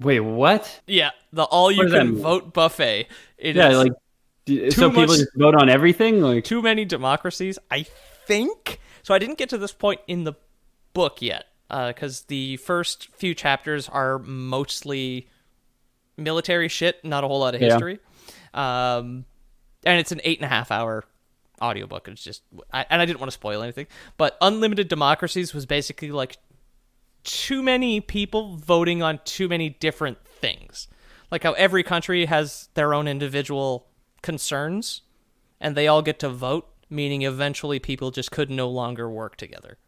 Wait, what? Yeah, the all-you-can-vote buffet. So people just vote on everything? Like too many democracies, I think. So I didn't get to this point in the book yet, because the first few chapters are mostly military shit, not a whole lot of history. And it's an 8.5 hour audiobook. It's just, and I didn't want to spoil anything, but Unlimited Democracies was basically like too many people voting on too many different things. Like how every country has their own individual concerns, and they all get to vote, meaning eventually people just could no longer work together.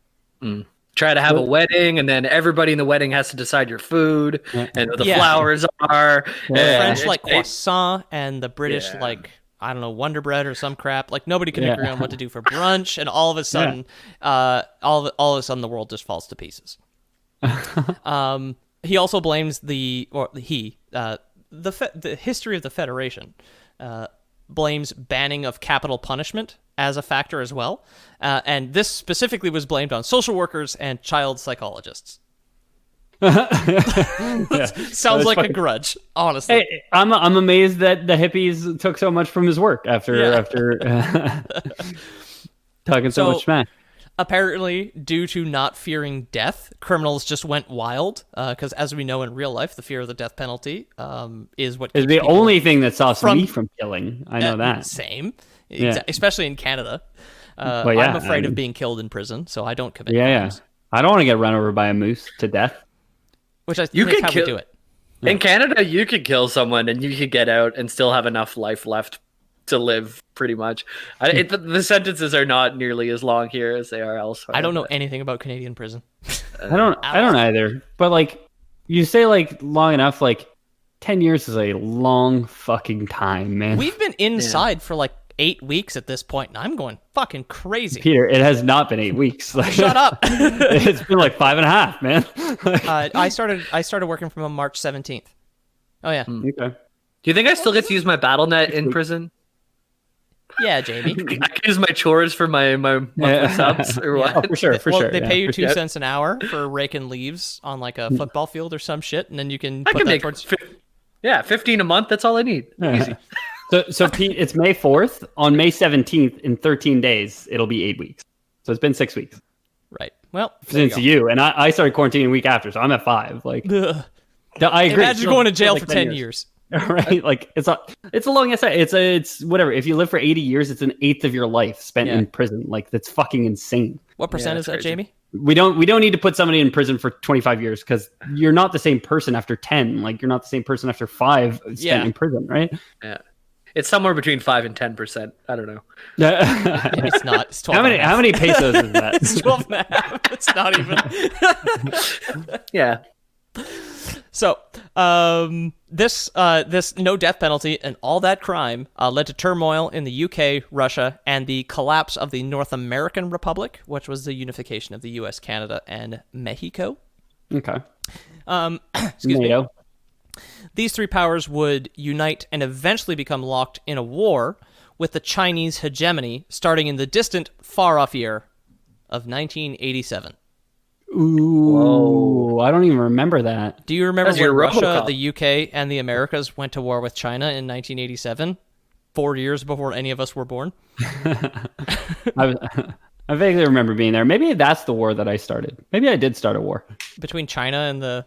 Try to have a wedding, and then everybody in the wedding has to decide your food and what the flowers are. The French like croissant, and the British like, I don't know, Wonder Bread or some crap. Like nobody can agree on what to do for brunch, and all of a sudden, all of a sudden the world just falls to pieces. He also blames the history of the Federation. Blames banning of capital punishment as a factor as well. And this specifically was blamed on social workers and child psychologists. Sounds like a grudge, honestly. Hey, I'm amazed that the hippies took so much from his work after talking so much smack. Apparently, due to not fearing death, criminals just went wild. Because as we know in real life, the fear of the death penalty is what is the only thing that stops me from killing. I know that. Same. Especially in Canada. I'm afraid of being killed in prison, so I don't commit crimes. I don't want to get run over by a moose to death. Which I think is how we do it. In Canada, you could kill someone and you could get out and still have enough life left to live, pretty much. The sentences are not nearly as long here as they are elsewhere. I don't know anything about Canadian prison. I don't either. But like, you say like long enough, like 10 years is a long fucking time, man. We've been inside for like 8 weeks at this point, and I'm going fucking crazy. Peter, it has not been 8 weeks. Like, shut up. It's been like 5.5, man. I started working from March 17th. Oh yeah. Okay. Do you think I still get to use my BattleNet in prison? Yeah, Jamie. I can use my chores for my monthly subs or what? Oh, for sure. They pay you 2 cents an hour for raking leaves on like a football field or some shit, and then you can put that towards... 15 a month. That's all I need. Easy. So Pete, it's May 4th. On May 17th, in 13 days, it'll be 8 weeks. So it's been 6 weeks. Right. Well, since you and I started quarantining a week after, so I'm at 5. Like, I agree. Imagine going to jail for 10 years. Right? Like it's a long essay. It's whatever. If you live for 80 years, it's an eighth of your life spent in prison. Like that's fucking insane. What percent is that, crazy. Jamie? We don't need to put somebody in prison for 25 years because you're not the same person after 10. Like you're not the same person after 5 spent in prison, right? Yeah. It's somewhere between 5 and 10%. I don't know. It's not. It's 12. How many pesos is that? It's 12.5. It's not even. Yeah. So, this no death penalty and all that crime led to turmoil in the UK, Russia, and the collapse of the North American Republic, which was the unification of the US, Canada, and Mexico. Okay. Excuse me. These three powers would unite and eventually become locked in a war with the Chinese hegemony starting in the distant, far-off year of 1987. Ooh, whoa. I don't even remember that. Do you remember when Russia, the UK, and the Americas went to war with China in 1987? 4 years before any of us were born? I vaguely remember being there. Maybe that's the war that I started. Maybe I did start a war. Between China and the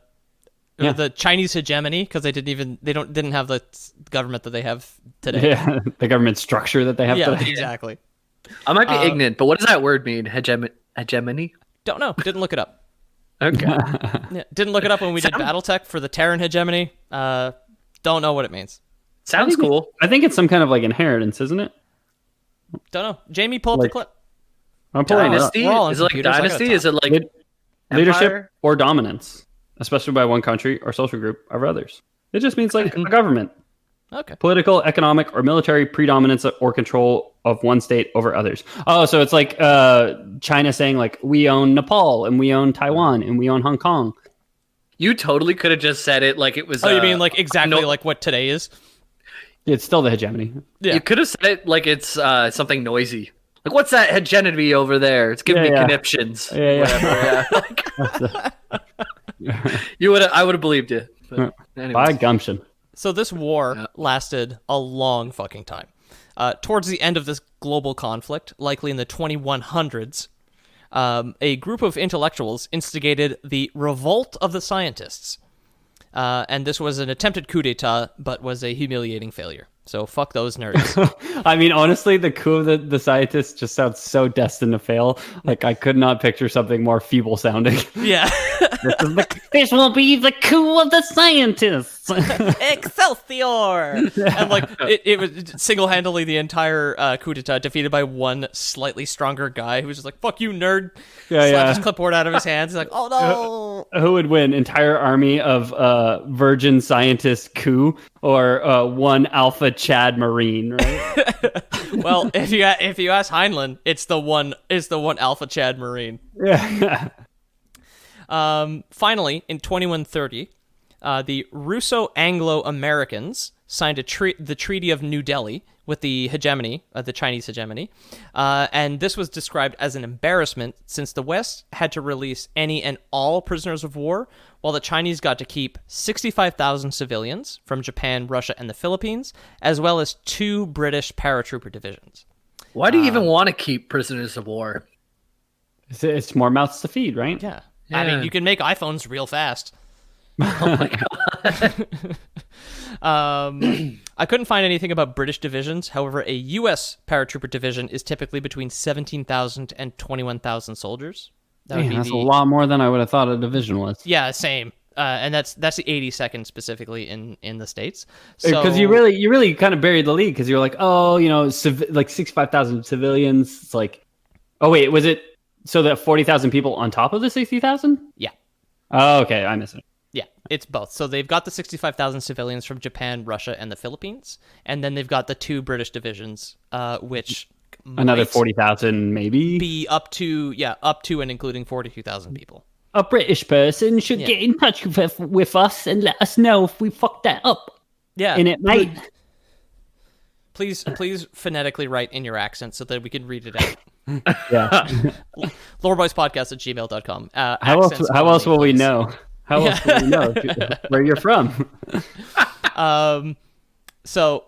Chinese hegemony, because they didn't have the government that they have today. Yeah, the government structure that they have today. Yeah, exactly. I might be ignorant, but what does that word mean? Hegemony? Don't know. Didn't look it up. Okay. Yeah, didn't look it up when we did BattleTech for the Terran hegemony. Don't know what it means. Sounds cool. I think it's some kind of like inheritance, isn't it? Don't know. Jamie, pull up the clip. I'm pulling Dynasty? Is it like dynasty? Is it like leadership or dominance, especially by one country or social group over others? It just means like a government. Okay. Political, economic, or military predominance or control of one state over others. Oh, so it's like China saying like we own Nepal and we own Taiwan and we own Hong Kong. You totally could have just said it like it was. Oh, you mean like exactly like what today is? It's still the hegemony. Yeah. You could have said it like it's something noisy. Like, what's that hegemony over there? It's giving me conniptions. Whatever. I would have believed you. But by gumption. So this war lasted a long fucking time. Towards the end of this global conflict, likely in the 2100s, a group of intellectuals instigated the Revolt of the Scientists. And this was an attempted coup d'etat, but was a humiliating failure. So fuck those nerds. I mean, honestly, the coup of the scientists just sounds so destined to fail. Like, I could not picture something more feeble sounding. Yeah. This will be the coup of the scientists. Excelsior! And like it was single-handedly the entire coup d'etat defeated by one slightly stronger guy who was just like, fuck you, nerd. Slapped his clipboard out of his hands. He's like, oh no. Who would win? Entire army of virgin scientist coup or one alpha Chad Marine, right? Well, if you ask Heinlein, it's the one alpha Chad Marine. Yeah. Finally, in 2130, the Russo-Anglo-Americans signed the Treaty of New Delhi with the hegemony, the Chinese hegemony, and this was described as an embarrassment since the West had to release any and all prisoners of war, while the Chinese got to keep 65,000 civilians from Japan, Russia, and the Philippines, as well as 2 British paratrooper divisions. Why do you even want to keep prisoners of war? It's more mouths to feed, right? Yeah. I mean, you can make iPhones real fast. Oh my god. I couldn't find anything about British divisions. However, a U.S. paratrooper division is typically between 17,000 and 21,000 soldiers. That's a lot more than I would have thought a division was. Yeah, same. And that's the 82nd specifically in the States. So because you really kind of buried the lead because you're like, oh, like 65,000 civilians. It's like, oh wait, was it so that 40,000 people on top of the 60,000? Yeah. Oh, okay, I missed it. Yeah, it's both. So they've got the 65,000 civilians from Japan, Russia, and the Philippines, and then they've got the 2 British divisions, which another 40,000 maybe be up to and including 42,000 people. A British person should get in touch with us and let us know if we fucked that up. Yeah, in it, mate. Please phonetically write in your accent so that we can read it out. Yeah. Loreboyspodcast@gmail.com. How else will we know? How else will we know where you're from? So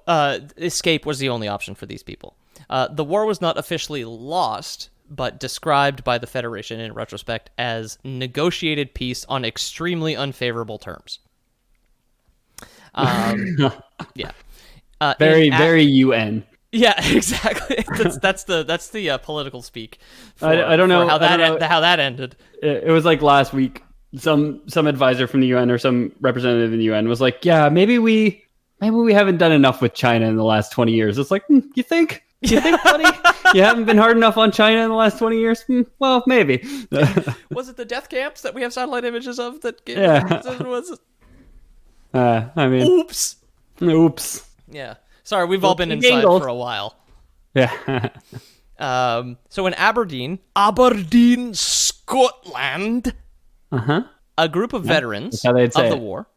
escape was the only option for these people. The war was not officially lost, but described by the Federation in retrospect as negotiated peace on extremely unfavorable terms. Yeah. Very UN. Yeah, exactly. That's the political speak. I don't know how that ended. It was like last week. Some advisor from the UN or some representative in the UN was like, "Yeah, maybe we haven't done enough with China in the last 20 years." It's like, you think, buddy? You haven't been hard enough on China in the last 20 years? Well, maybe. Was it the death camps that we have satellite images of that? Was it? I mean, oops. Yeah. Sorry, we've all been inside for a while. Yeah. So in Aberdeen, Scotland, a group of veterans of the war.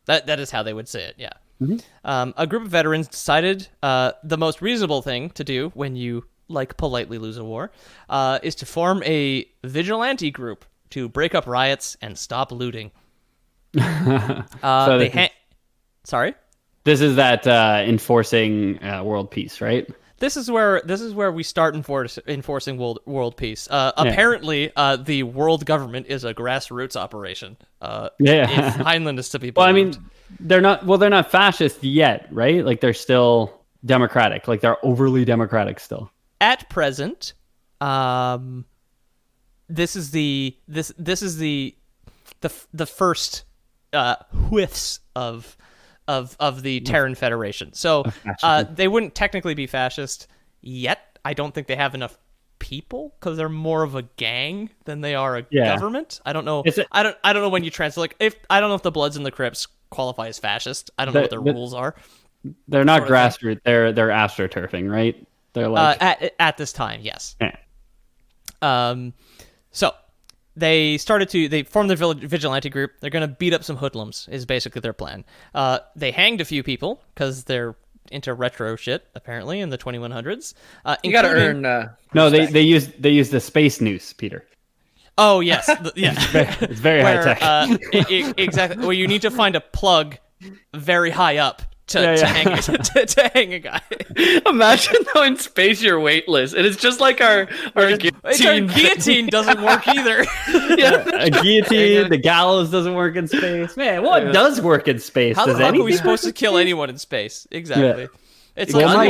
That is how they would say it. Yeah. Mm-hmm. A group of veterans decided the most reasonable thing to do when you politely lose a war is to form a vigilante group to break up riots and stop looting. Sorry. This is that enforcing world peace, right? This is where we start enforcing world peace. Apparently, the world government is a grassroots operation. If Heinlein is to be believed. Well, I mean, they're not fascist yet, right? Like they're still democratic. Like they're overly democratic still. At present, this is the first whiffs of the Terran Federation. So they wouldn't technically be fascist yet. I don't think they have enough people because they're more of a gang than they are a government. I don't know. I don't know when you translate. I don't know if the Bloods and the Crips qualify as fascist. I don't know what their rules are. They're not grassroots. They're astroturfing, right? They're like at this time, yes. Yeah. So they formed the vigilante group. They're going to beat up some hoodlums is basically their plan. They hanged a few people because they're into retro shit, apparently, in the 2100s. You got to earn No, they use the space noose, Peter. Oh, yes. Yeah. It's very high tech. Exactly. Well, you need to find a plug very high up to hang a guy. Imagine though in space you're weightless, and it's just like our guillotine doesn't work either. A guillotine, the gallows doesn't work in space. Man, what does work in space? How the fuck are we supposed to kill anyone in space? Exactly. Yeah. It's like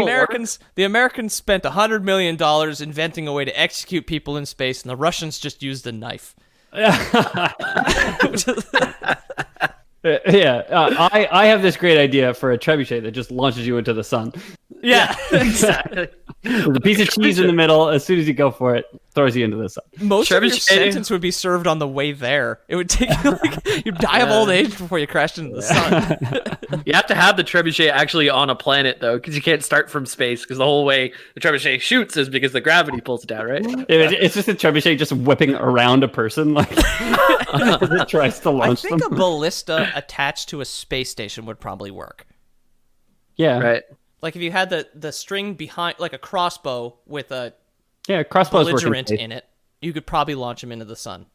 the Americans spent $100 million inventing a way to execute people in space, and the Russians just used a knife. I have this great idea for a trebuchet that just launches you into the sun. Yeah, exactly. There's a piece of cheese in the middle. As soon as you go for it, throws you into the sun. Most of your sentence would be served on the way there. It would take you you'd die of old age before you crashed into the sun. You have to have the trebuchet actually on a planet though, because you can't start from space. Because the whole way the trebuchet shoots is because the gravity pulls it down, right? It's just a trebuchet just whipping around a person, like as it tries to launch them. I think a ballista attached to a space station would probably work. Yeah, right. Like if you had the string behind, like a crossbow with a crossbows belligerent in it, you could probably launch them into the sun.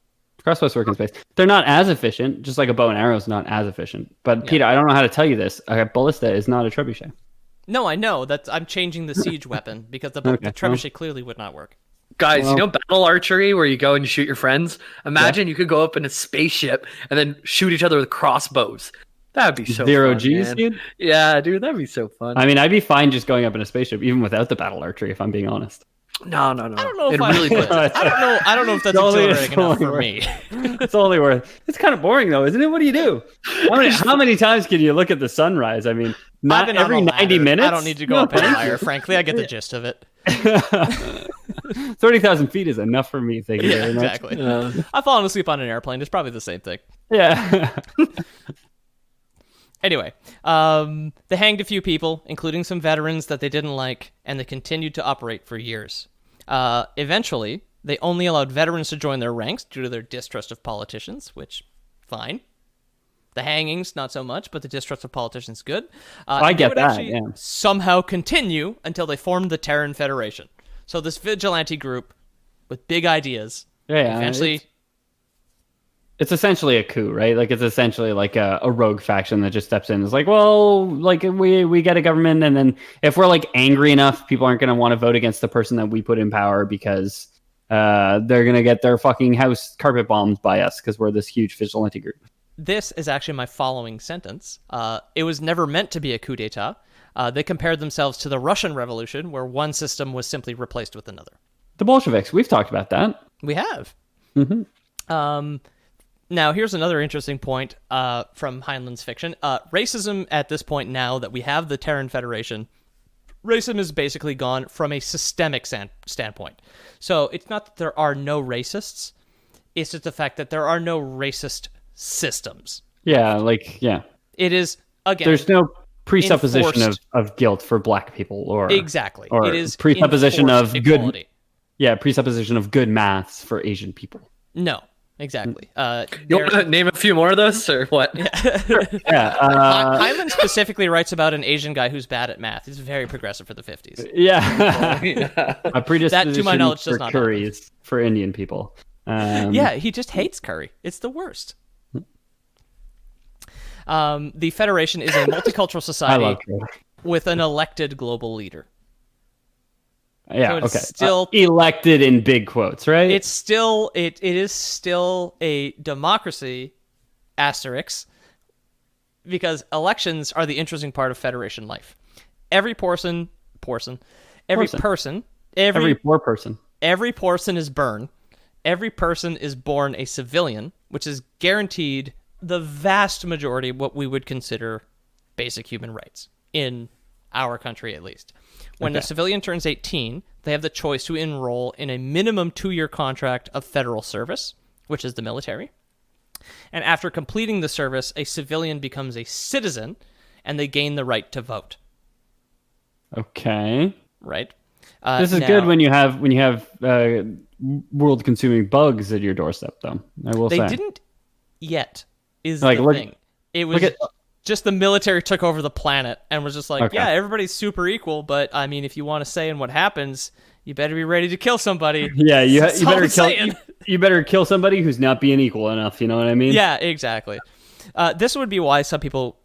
Crossbows work in space. They're not as efficient, just like a bow and arrow is not as efficient. But Peter, I don't know how to tell you this. A ballista is not a trebuchet. No, I know. I'm changing the siege weapon because the trebuchet clearly would not work. Guys, you know battle archery where you go and you shoot your friends? Imagine you could go up in a spaceship and then shoot each other with crossbows. That'd be so Zero fun, G's, man. dude? Yeah, dude, that'd be so fun. I mean, I'd be fine just going up in a spaceship, even without the battle archery, if I'm being honest. No. I don't know if I don't know if that's exhilarating enough for me. It's only worth. It's kind of boring though, isn't it? What do you do? How many times can you look at the sunrise? I mean, not every 90 minutes. I don't need to go up any higher. Frankly, I get the gist of it. 30,000 feet is enough for me. Thank you very much. Exactly. I've fallen asleep on an airplane. It's probably the same thing. Yeah. Anyway, they hanged a few people, including some veterans that they didn't like, and they continued to operate for years. Eventually, they only allowed veterans to join their ranks due to their distrust of politicians, which, fine. The hangings, not so much, but the distrust of politicians, good. I get that, somehow continue until they formed the Terran Federation. So this vigilante group with big ideas eventually... It's essentially a coup, right? Like it's essentially like a rogue faction that just steps in. It's like, well, like we get a government, and then if we're like angry enough, people aren't going to want to vote against the person that we put in power because they're going to get their fucking house carpet bombed by us because we're this huge vigilante group. This is actually my following sentence. It was never meant to be a coup d'etat. They compared themselves to the Russian Revolution, where one system was simply replaced with another. The Bolsheviks. We've talked about that. We have. Mm-hmm. Now, here's another interesting point from Heinlein's fiction. Racism at this point, now that we have the Terran Federation, racism is basically gone from a systemic standpoint. So it's not that there are no racists. It's just the fact that there are no racist systems. Yeah, It is, again... There's no presupposition of guilt for black people or... Exactly. Or it is presupposition of equality. Good... Yeah, presupposition of good maths for Asian people. No. Exactly. You want to name a few more of those, or what? Heinlein specifically writes about an Asian guy who's bad at math. He's very progressive for the 50s. Yeah. A predisposition that, to my knowledge, does for not curries happen. For Indian people. He just hates curry. It's the worst. The Federation is a multicultural society with an elected global leader. Yeah, so still elected in big quotes, right? It is still a democracy, asterisk, because elections are the interesting part of Federation life. Every poor person is born. Every person is born a civilian, which is guaranteed the vast majority of what we would consider basic human rights in our country, at least. When a civilian turns 18, they have the choice to enroll in a minimum 2-year contract of federal service, which is the military. And after completing the service, a civilian becomes a citizen, and they gain the right to vote. Okay. Right. This is good when you have world-consuming bugs at your doorstep, though. I will say they didn't yet. Is the thing. It was just the military took over the planet and was just like, yeah, everybody's super equal, but I mean, if you want to say in what happens, you better be ready to kill somebody. Yeah, you better kill somebody who's not being equal enough. You know what I mean? Yeah, exactly. This would be why some people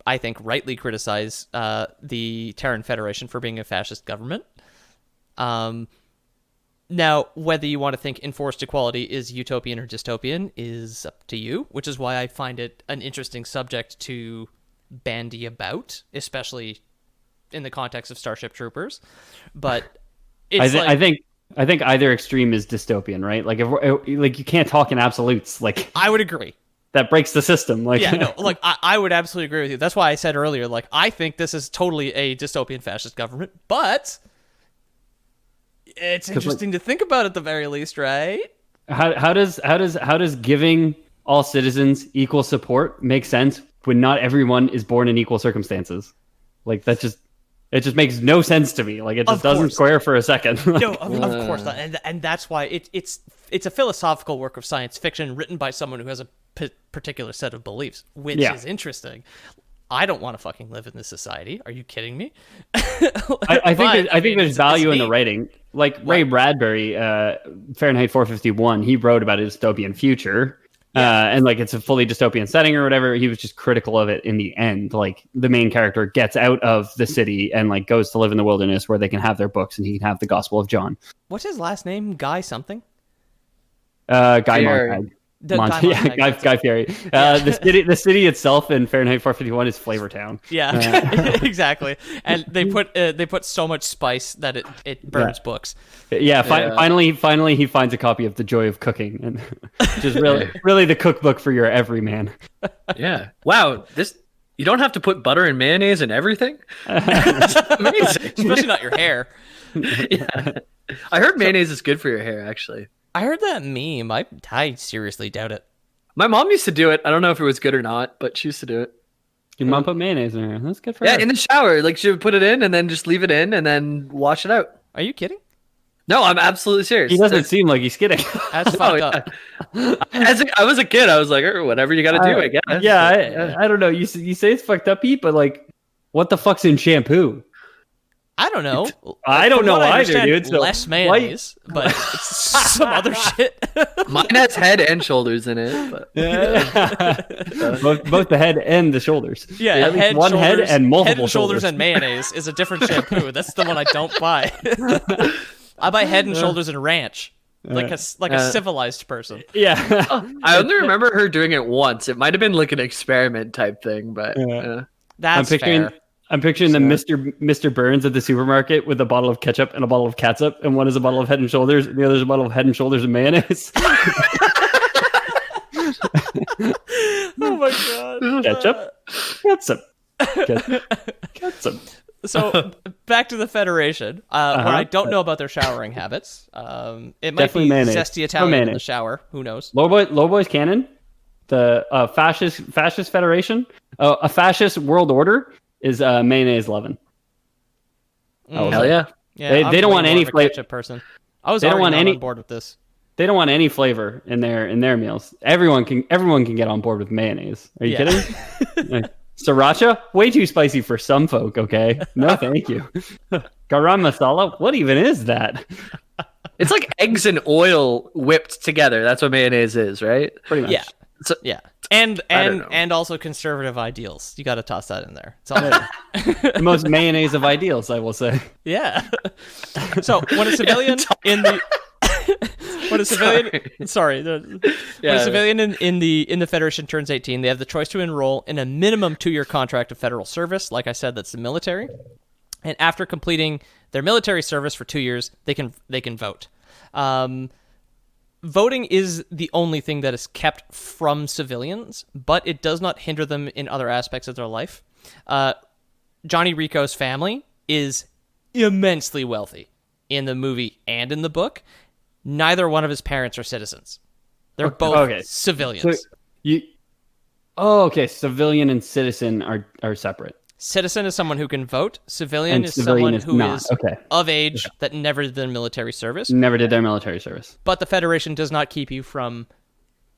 I think, rightly criticize the Terran Federation for being a fascist government. Now, whether you want to think enforced equality is utopian or dystopian is up to you, which is why I find it an interesting subject to bandy about, especially in the context of Starship Troopers. But it's I think either extreme is dystopian, right? Like, like you can't talk in absolutes. Like, I would agree. That breaks the system. Like, yeah, no, like I would absolutely agree with you. That's why I said earlier, like, I think this is totally a dystopian fascist government, but it's interesting to think about at the very least, right? How does giving all citizens equal support make sense when not everyone is born in equal circumstances? Like, it just makes no sense to me. Like, it just doesn't square for a second. No, of course not. And that's why it's a philosophical work of science fiction written by someone who has a particular set of beliefs, which is interesting. I don't want to fucking live in this society. Are you kidding me? I think there's value in the writing. Like Ray Bradbury, Fahrenheit 451, he wrote about a dystopian future. And like it's a fully dystopian setting or whatever. He was just critical of it in the end. Like the main character gets out of the city and like goes to live in the wilderness where they can have their books and he can have the Gospel of John. What's his last name? Guy something? Guy Montag. Guy Fieri. The city itself in Fahrenheit 451 is Flavortown. Yeah, exactly. And they put so much spice that it burns books. Finally he finds a copy of The Joy of Cooking, and which is really the cookbook for your everyman. Yeah. Wow. You don't have to put butter and mayonnaise in everything. That's amazing. Especially not your hair. Yeah. I heard mayonnaise is good for your hair, actually. I heard that meme. I seriously doubt it. My mom used to do it. I don't know if it was good or not, but she used to do it. Your mom put mayonnaise in her. That's good for her. Yeah, in the shower. Like, she would put it in and then just leave it in and then wash it out. Are you kidding? No, I'm absolutely serious. He doesn't seem like he's kidding. That's fucked up. As I was a kid, I was like, whatever you got to do, I guess. Yeah, I don't know. You say it's fucked up, Pete, but like, what the fuck's in shampoo? I don't know. I don't know either, dude. So less mayonnaise, but it's some other shit. Mine has head and shoulders in it. But... both the head and the shoulders. Yeah, at least one head and multiple head and shoulders and mayonnaise is a different shampoo. That's the one I don't buy. I buy head and shoulders and ranch. Like a civilized person. Yeah. I only remember her doing it once. It might have been like an experiment type thing, but that's fair. I'm picturing the Mr. Burns at the supermarket with a bottle of ketchup and a bottle of catsup, and one is a bottle of Head and Shoulders, and the other is a bottle of Head and Shoulders and mayonnaise. Oh my god! Ketchup. So back to the Federation, where I don't know about their showering habits. It might Definitely be mayonnaise. zesty Italian in the shower. Who knows? Lowboy's canon, the fascist Federation, a fascist world order is mayonnaise loving. Hell yeah! Yeah, they don't want any flavor. Person, I was already on board with this. They don't want any flavor in their meals. Everyone can get on board with mayonnaise. Are you kidding? Sriracha, way too spicy for some folk. Okay, no, thank you. Garam masala, what even is that? It's like eggs and oil whipped together. That's what mayonnaise is, right? Pretty much. Yeah. So, yeah. And also conservative ideals. You got to toss that in there. It's all the most mayonnaise of ideals, I will say. Yeah. So when a civilian in the when a civilian in the Federation turns 18, they have the choice to enroll in a minimum 2-year contract of federal service. Like I said, that's the military. And after completing their military service for 2 years, they can vote. Voting is the only thing that is kept from civilians, but it does not hinder them in other aspects of their life. Johnny Rico's family is immensely wealthy in the movie and in the book. Neither one of his parents are citizens. They're both civilians. So civilian and citizen are separate. Citizen is someone who can vote. Civilian is someone who is of age that never did their military service. Never did their military service. But the Federation does not keep you from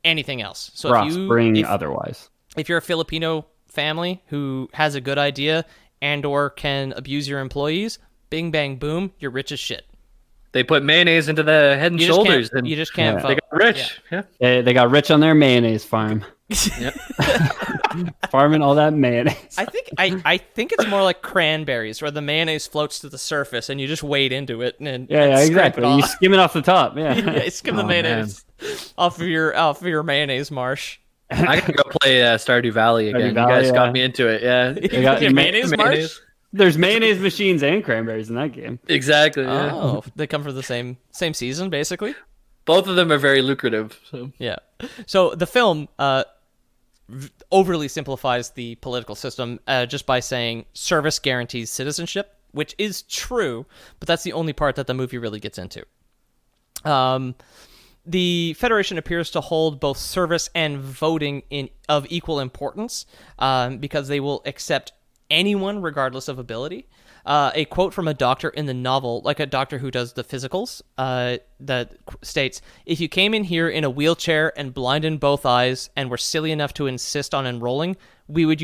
anything else. So otherwise. If you're a Filipino family who has a good idea and or can abuse your employees, bing, bang, boom, you're rich as shit. They put mayonnaise into the Head and Shoulders. You just can't vote. They got rich. Yeah. They got rich on their mayonnaise farm. Yep. Farming all that mayonnaise. I think it's more like cranberries, where the mayonnaise floats to the surface and you just wade into it and Yeah, scrape exactly. it off. You skim it off the top. Yeah. Yeah, skim the mayonnaise off of your mayonnaise marsh. I gotta go play Stardew Valley again. Valley, you guys yeah. got me into it. Yeah, They got Your mayonnaise marsh? There's mayonnaise machines and cranberries in that game. Exactly. Yeah. Oh, they come from the same season, basically. Both of them are very lucrative. So. Yeah. So the film overly simplifies the political system just by saying service guarantees citizenship, which is true, but that's the only part that the movie really gets into. The Federation appears to hold both service and voting of equal importance because they will accept anyone regardless of ability. A quote from a doctor in the novel, like a doctor who does the physicals, that states, "If you came in here in a wheelchair and blind in both eyes and were silly enough to insist on enrolling, we would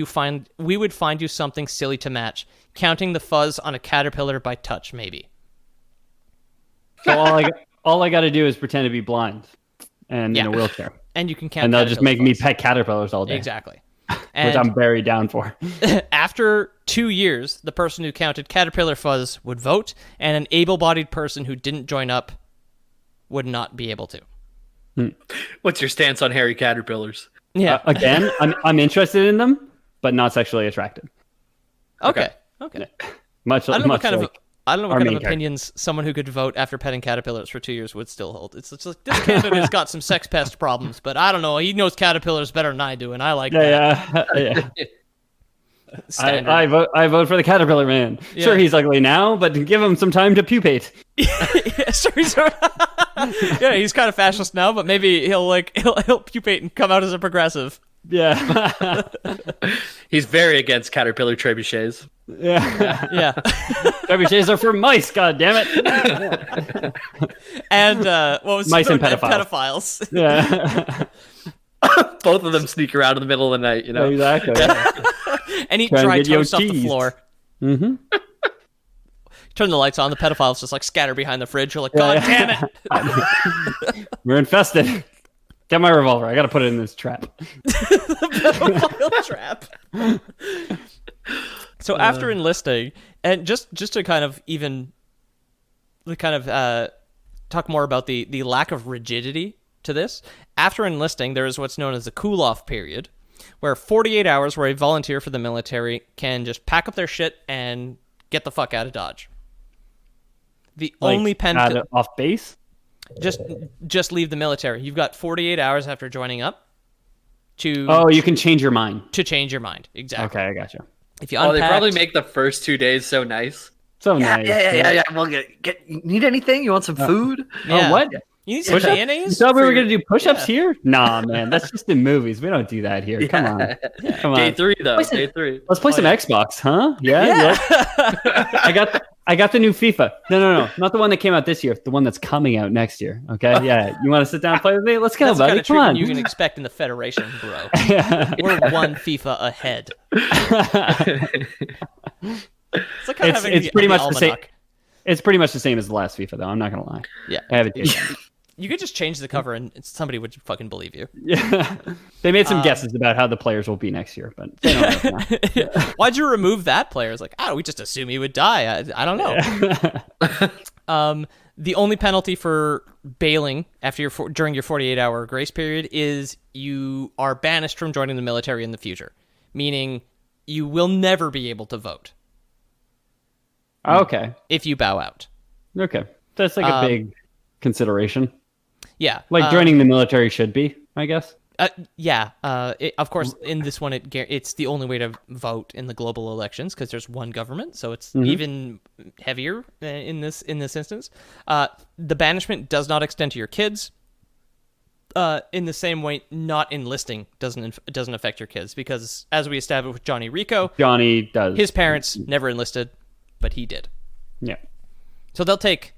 find you something silly to match. Counting the fuzz on a caterpillar by touch, maybe." So all I got to do is pretend to be blind and in a wheelchair, and you can count. and they'll just make me fuzz. pet caterpillars all day. Exactly. Which I'm very down for. After 2 years, the person who counted caterpillar fuzz would vote, and an able-bodied person who didn't join up would not be able to. What's your stance on hairy caterpillars? Yeah. Again, I'm interested in them, but not sexually attracted. Okay. Much I don't know what much kind like of our main opinions someone who could vote after petting caterpillars for 2 years would still hold. It's like, this candidate's got some sex pest problems, but I don't know. He knows caterpillars better than I do, and I like that. Yeah. Standard. I vote for the caterpillar man. Yeah. Sure, he's ugly now, but give him some time to pupate. Yeah, sure. Yeah, he's kind of fascist now, but maybe he'll pupate and come out as a progressive. Yeah. He's very against caterpillar trebuchets. Yeah. Trebuchets are for mice, god damn it. And what was Mice and pedophiles. Yeah. Both of them sneak around in the middle of the night, you know. Exactly. And eat Try and dry get you toast off the teased. floor. Mm-hmm. Turn the lights on. The pedophiles just like scatter behind the fridge. You're like, God damn it! We're infested. Get my revolver. I gotta put it in this trap. Pedophile trap. So after enlisting, and just to kind of talk more about the lack of rigidity to this, after enlisting, there is what's known as the cool-off period, where 48 hours where a volunteer for the military can just pack up their shit and get the fuck out of Dodge. The only penalty... Off base? Just leave the military. You've got 48 hours after joining up to... Oh, you can change your mind. To change your mind. Exactly. Okay, I gotcha. If you they probably make the first 2 days so nice. So nice. Yeah. Well, need anything? You want some food? Yeah. Oh, what? You need some mayonnaise? You thought we were going to do push-ups here? Nah, man. That's just in movies. We don't do that here. Come on. Come on. Day 3, though. Day 3. Let's play some Xbox, huh? Yeah. I got the new FIFA. No. Not the one that came out this year. The one that's coming out next year. Okay? Yeah. You want to sit down and play with me? Let's go, That's buddy. the kind of Come on. treatment you can expect in the Federation, bro. We're one FIFA ahead. It's like kind of having it's pretty the much the same. almanac. It's pretty much the same as the last FIFA, though. I'm not gonna lie. Yeah. I haven't tasted it. You could just change the cover and somebody would fucking believe you. Yeah. They made some guesses about how the players will be next year, but they don't know now. Why'd you remove that player? It's like, we just assume he would die. I don't know. The only penalty for bailing after during your 48-hour grace period is you are banished from joining the military in the future, meaning you will never be able to vote. Okay. If you bow out. Okay. That's like a big consideration. Yeah. Like joining the military should be, I guess. Yeah. Of course, in this one, it's the only way to vote in the global elections because there's one government, so it's even heavier in this instance. The banishment does not extend to your kids. In the same way, not enlisting doesn't affect your kids because, as we established with Johnny Rico, Johnny does. His parents never enlisted, but he did. Yeah. So they'll take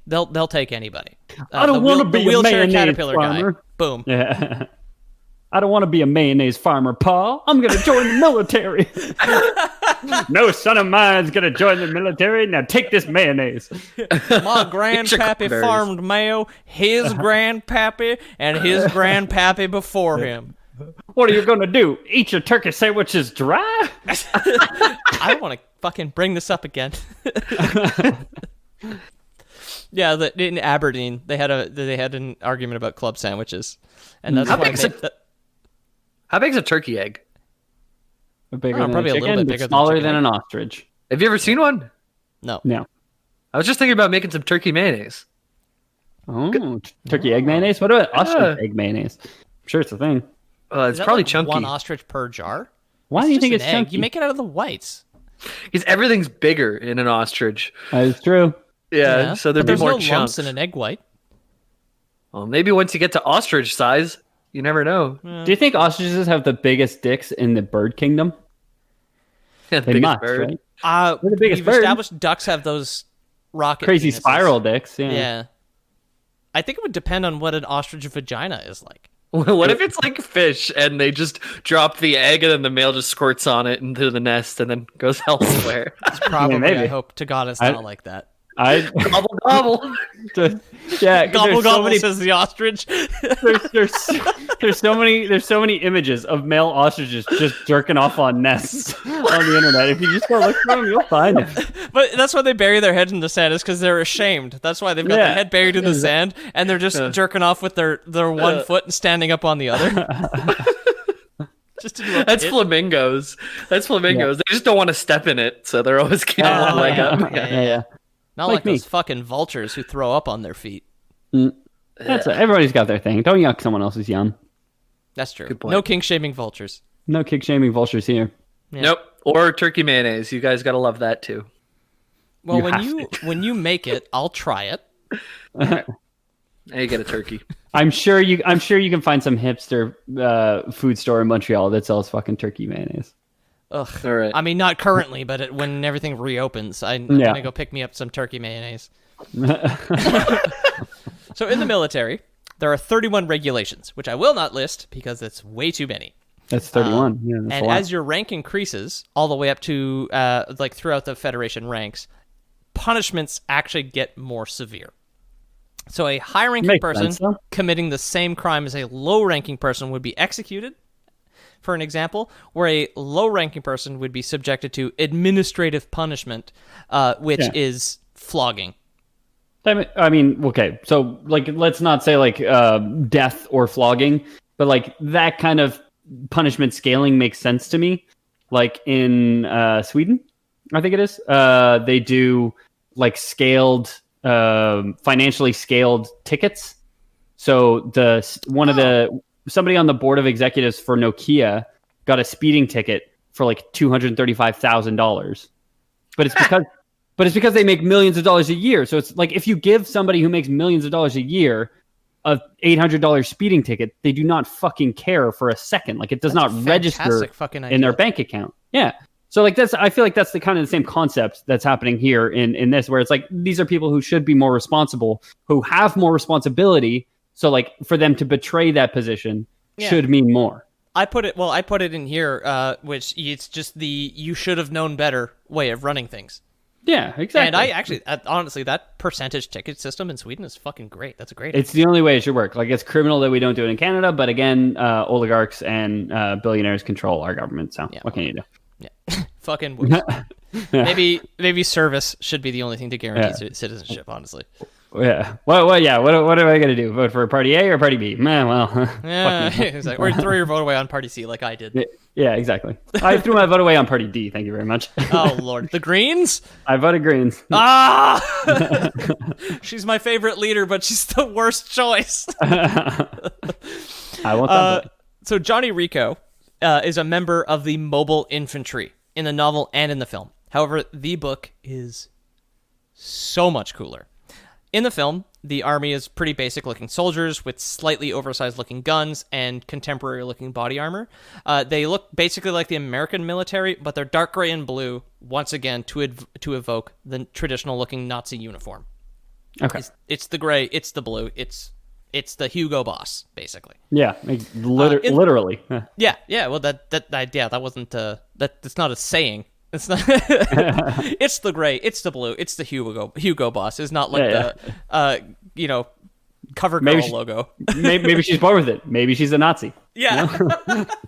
anybody. I don't want to be a wheelchair mayonnaise caterpillar farmer. guy. Boom. Yeah. I don't want to be a mayonnaise farmer, Pa. I'm going to join the military. No son of mine's going to join the military. Now take this mayonnaise. My grandpappy farmed mayo. His grandpappy and his grandpappy before him. What are you gonna do? Eat your turkey sandwiches dry? I don't want to fucking bring this up again. Yeah, in Aberdeen, they had an argument about club sandwiches, and that's How big's a turkey egg? Bigger than probably a a chicken, little bit but bigger smaller than a than chicken an ostrich. Have you ever seen one? No. I was just thinking about making some turkey mayonnaise. Oh, turkey egg mayonnaise? What about ostrich egg mayonnaise? I'm sure it's a thing. It's probably chunky. One ostrich per jar. Why do you think it's egg. chunky? You make it out of the whites. Because everything's bigger in an ostrich. That is true. Yeah, so there'd be more no lumps chunks. in an egg white. Well, maybe once you get to ostrich size, you never know. Do you think ostriches have the biggest dicks in the bird kingdom? Yeah, They must, right? They're the biggest we've bird. established ducks have those rocket Crazy penises. spiral dicks. Yeah. I think it would depend on what an ostrich vagina is like. What if it's like fish and they just drop the egg and then the male just squirts on it into the nest and then goes elsewhere? It's probably, maybe. I hope to God it's not like that. Gobble gobble. Yeah, Gobble there's gobble so many, says the ostrich. there's so many images of male ostriches just jerking off on nests on the internet. If you just go look for them, you'll find them. But that's why they bury their head in the sand, is because they're ashamed. That's why they've got their head buried in the sand, and they're just jerking off with their one foot and standing up on the other. Just to do a That's pit. flamingos. That's flamingos. They just don't want to step in it, so they're always getting one leg up. Yeah. Not Like like me. those fucking vultures who throw up on their feet. Everybody's got their thing. Don't yuck someone else's yum. That's true. Good point. No king shaming vultures. No kick shaming vultures here. Yeah. Nope. Or turkey mayonnaise. You guys gotta love that too. Well, You when you make it, I'll try it. Now you get a turkey. I'm sure you can find some hipster food store in Montreal that sells fucking turkey mayonnaise. Ugh. All right. I mean, not currently, but when everything reopens, I'm gonna go pick me up some turkey mayonnaise. So in the military, there are 31 regulations, which I will not list because it's way too many. That's 31. Yeah, that's And a lot. as your rank increases, all the way up to like throughout the Federation ranks, punishments actually get more severe. So a high-ranking Makes person sense, though. committing the same crime as a low-ranking person would be executed, for an example, where a low-ranking person would be subjected to administrative punishment, which is flogging. I mean, okay, so like, let's not say like death or flogging, but like that kind of punishment scaling makes sense to me. Like in Sweden, I think it is. They do like scaled, financially scaled tickets. So somebody on the board of executives for Nokia got a speeding ticket for like $235,000, but it's because they make millions of dollars a year. So it's like if you give somebody who makes millions of dollars a year a $800 speeding ticket, they do not fucking care for a second. Like it does not register in their bank account. Yeah. So like I feel like that's the kind of the same concept that's happening here in this, where it's like these are people who should be more responsible, who have more responsibility. So like for them to betray that position should mean more. I put it in here, which it's just the you should have known better way of running things. Yeah, exactly. And I actually, honestly, that percentage ticket system in Sweden is fucking great. That's a great. It's the only way it should work. Like it's criminal that we don't do it in Canada, but again, oligarchs and billionaires control our government. So what can you do? Yeah, fucking. Whoops. Maybe service should be the only thing to guarantee citizenship. Honestly. Yeah. What am I gonna do? Vote for Party A or Party B? Man, well. Yeah. Exactly. Or throw your vote away on Party C, like I did. Yeah, exactly. I threw my vote away on Party D. Thank you very much. Oh Lord, the Greens. I voted Greens. Ah, she's my favorite leader, but she's the worst choice. I want that. So Johnny Rico is a member of the mobile infantry in the novel and in the film. However, the book is so much cooler. In the film, the army is pretty basic-looking soldiers with slightly oversized-looking guns and contemporary-looking body armor. They look basically like the American military, but they're dark gray and blue, once again, to evoke the traditional-looking Nazi uniform. Okay. It's the gray, it's the blue, it's the Hugo Boss, basically. Yeah, literally. Yeah. Well, that wasn't that's not a saying. It's not. It's the gray. It's the blue. It's the Hugo Boss. It's not like the cover girl logo. maybe she's born with it. Maybe she's a Nazi. Yeah.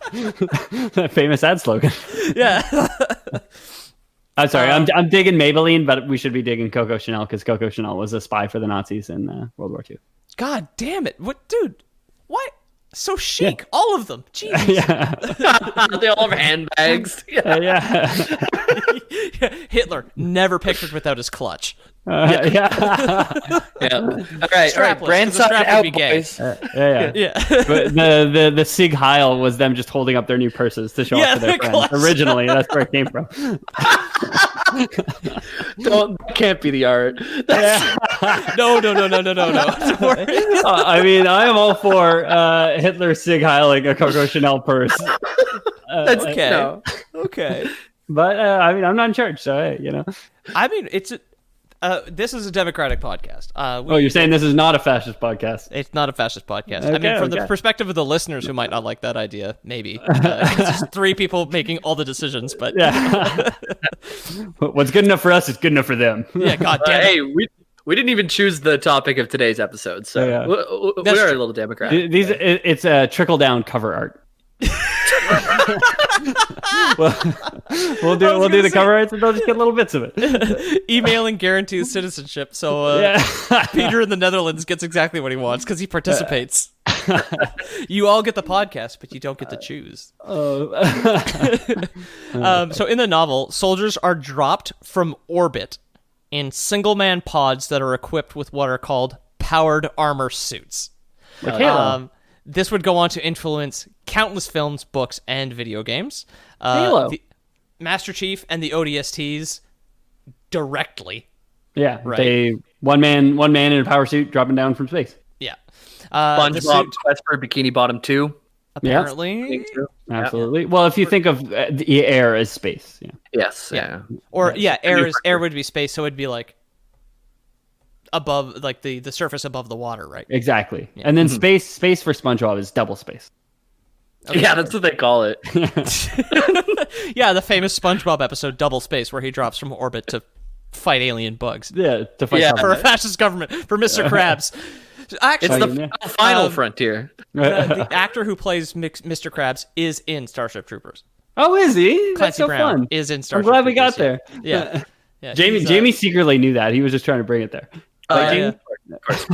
That famous ad slogan. Yeah. I'm sorry, I'm digging Maybelline, but we should be digging Coco Chanel because Coco Chanel was a spy for the Nazis in World War II. God damn it. What, dude? What? So chic. Yeah. All of them. Jesus. Yeah. They all have handbags. Yeah. Hitler, never pictured without his clutch. Yeah. All right. Brand sign out, boys. Yeah. But the Sig Heil was them just holding up their new purses to show off to their friends. Originally, that's where it came from. Can't be the art. No. I mean, I am all for Hitler Sig Heiling a Coco Chanel purse. That's okay. No. Okay. But I mean, I'm not in charge, so hey, I mean, this is a democratic podcast. You're saying this is not a fascist podcast? It's not a fascist podcast. Okay, I mean, from the perspective of the listeners who might not like that idea, maybe. It's just 3 people making all the decisions, but... Yeah. What's good enough for us is good enough for them. Yeah, God damn it. Hey, we didn't even choose the topic of today's episode, so we are a little democratic. It's a trickle-down cover art. we'll do the cover arts and they'll just get little bits of it. Emailing guarantees citizenship, so Peter in the Netherlands gets exactly what he wants because he participates. You all get the podcast, but you don't get to choose. So in the novel, soldiers are dropped from orbit in single-man pods that are equipped with what are called powered armor suits. This would go on to influence countless films, books, and video games. Halo. The Master Chief and the ODSTs directly. Yeah, right. They one man in a power suit dropping down from space. Yeah. SpongeBob Quest for Bikini Bottom 2. Apparently. Yeah. Absolutely. Well, if you think of the air as space. Yeah. Yes. Yeah. Or air would be space, so it'd be like above, like the surface above the water, right? Exactly. Yeah. And then space for SpongeBob is double space. Okay. Yeah, that's what they call it. Yeah, the famous SpongeBob episode, Double Space, where he drops from orbit to fight alien bugs. Yeah, to fight for a fascist government, for Mr. Krabs. Actually, it's the final frontier. The actor who plays Mr. Krabs is in Starship Troopers. Oh, is he? That's so Brown fun. Is in Starship I'm glad Troopers, we got there. Yeah. Jamie secretly knew that. He was just trying to bring it there. Of course.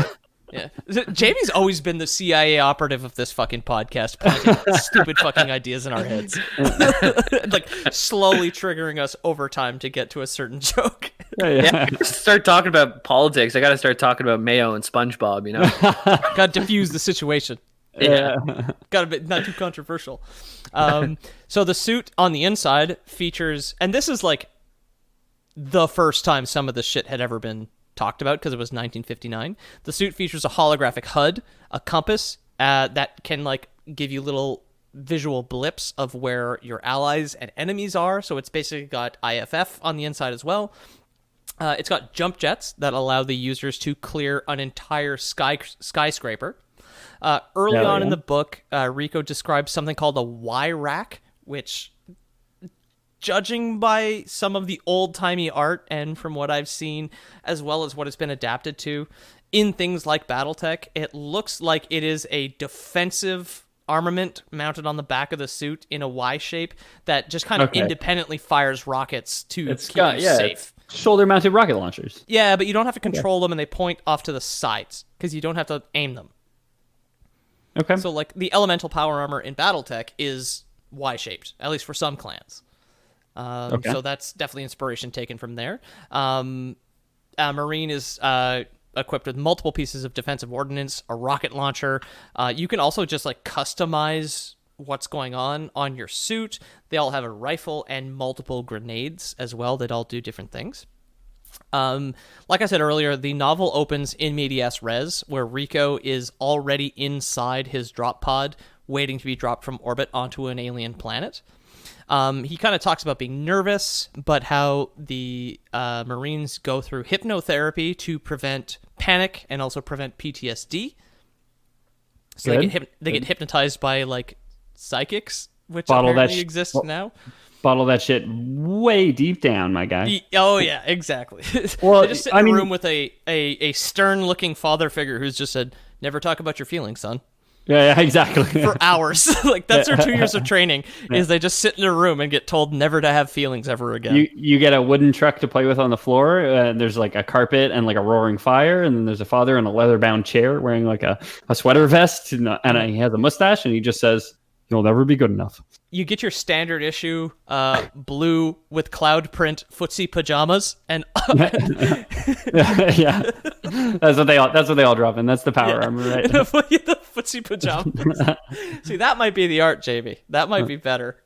Yeah. Jamie's always been the CIA operative of this fucking podcast, planting stupid fucking ideas in our heads. Like, slowly triggering us over time to get to a certain joke. Yeah. Start talking about politics. I got to start talking about Mayo and SpongeBob, Got to diffuse the situation. Yeah. Got to be not too controversial. So the suit on the inside features, and this is like the first time some of this shit had ever been talked about because it was 1959. The suit features a holographic HUD, a compass that can like give you little visual blips of where your allies and enemies are. So it's basically got IFF on the inside as well. It's got jump jets that allow the users to clear an entire skyscraper. Early on in the book, Rico describes something called a Y-rack, which, judging by some of the old-timey art and from what I've seen, as well as what it's been adapted to, in things like Battletech, it looks like it is a defensive armament mounted on the back of the suit in a Y shape that just kind of independently fires rockets to keep you safe. Shoulder-mounted rocket launchers. Yeah, but you don't have to control them, and they point off to the sides, because you don't have to aim them. Okay. So, like, the elemental power armor in Battletech is Y-shaped, at least for some clans. So that's definitely inspiration taken from there. Marine is equipped with multiple pieces of defensive ordnance, a rocket launcher. You can also just, like, customize what's going on your suit. They all have a rifle and multiple grenades as well that all do different things. Like I said earlier, the novel opens in medias res, where Rico is already inside his drop pod, waiting to be dropped from orbit onto an alien planet. He kind of talks about being nervous, but how the Marines go through hypnotherapy to prevent panic and also prevent PTSD. So they get hypnotized by, like, psychics, which apparently exist now. Bottle that shit way deep down, my guy. Oh, yeah, exactly. Well, they just sit in a room with a stern-looking father figure who's just said, never talk about your feelings, son. Yeah, exactly. for hours. Like that's their 2 years of training is they just sit in a room and get told never to have feelings ever again. You get a wooden truck to play with on the floor, and there's like a carpet and like a roaring fire, and then there's a father in a leather-bound chair wearing like a sweater vest, and he has a mustache, and he just says, "You'll never be good enough." You get your standard issue, blue with cloud print footsie pajamas, and yeah, that's what they all drop in. That's the power armor, right? the footsie pajamas. See, that might be the art, JB. That might be better.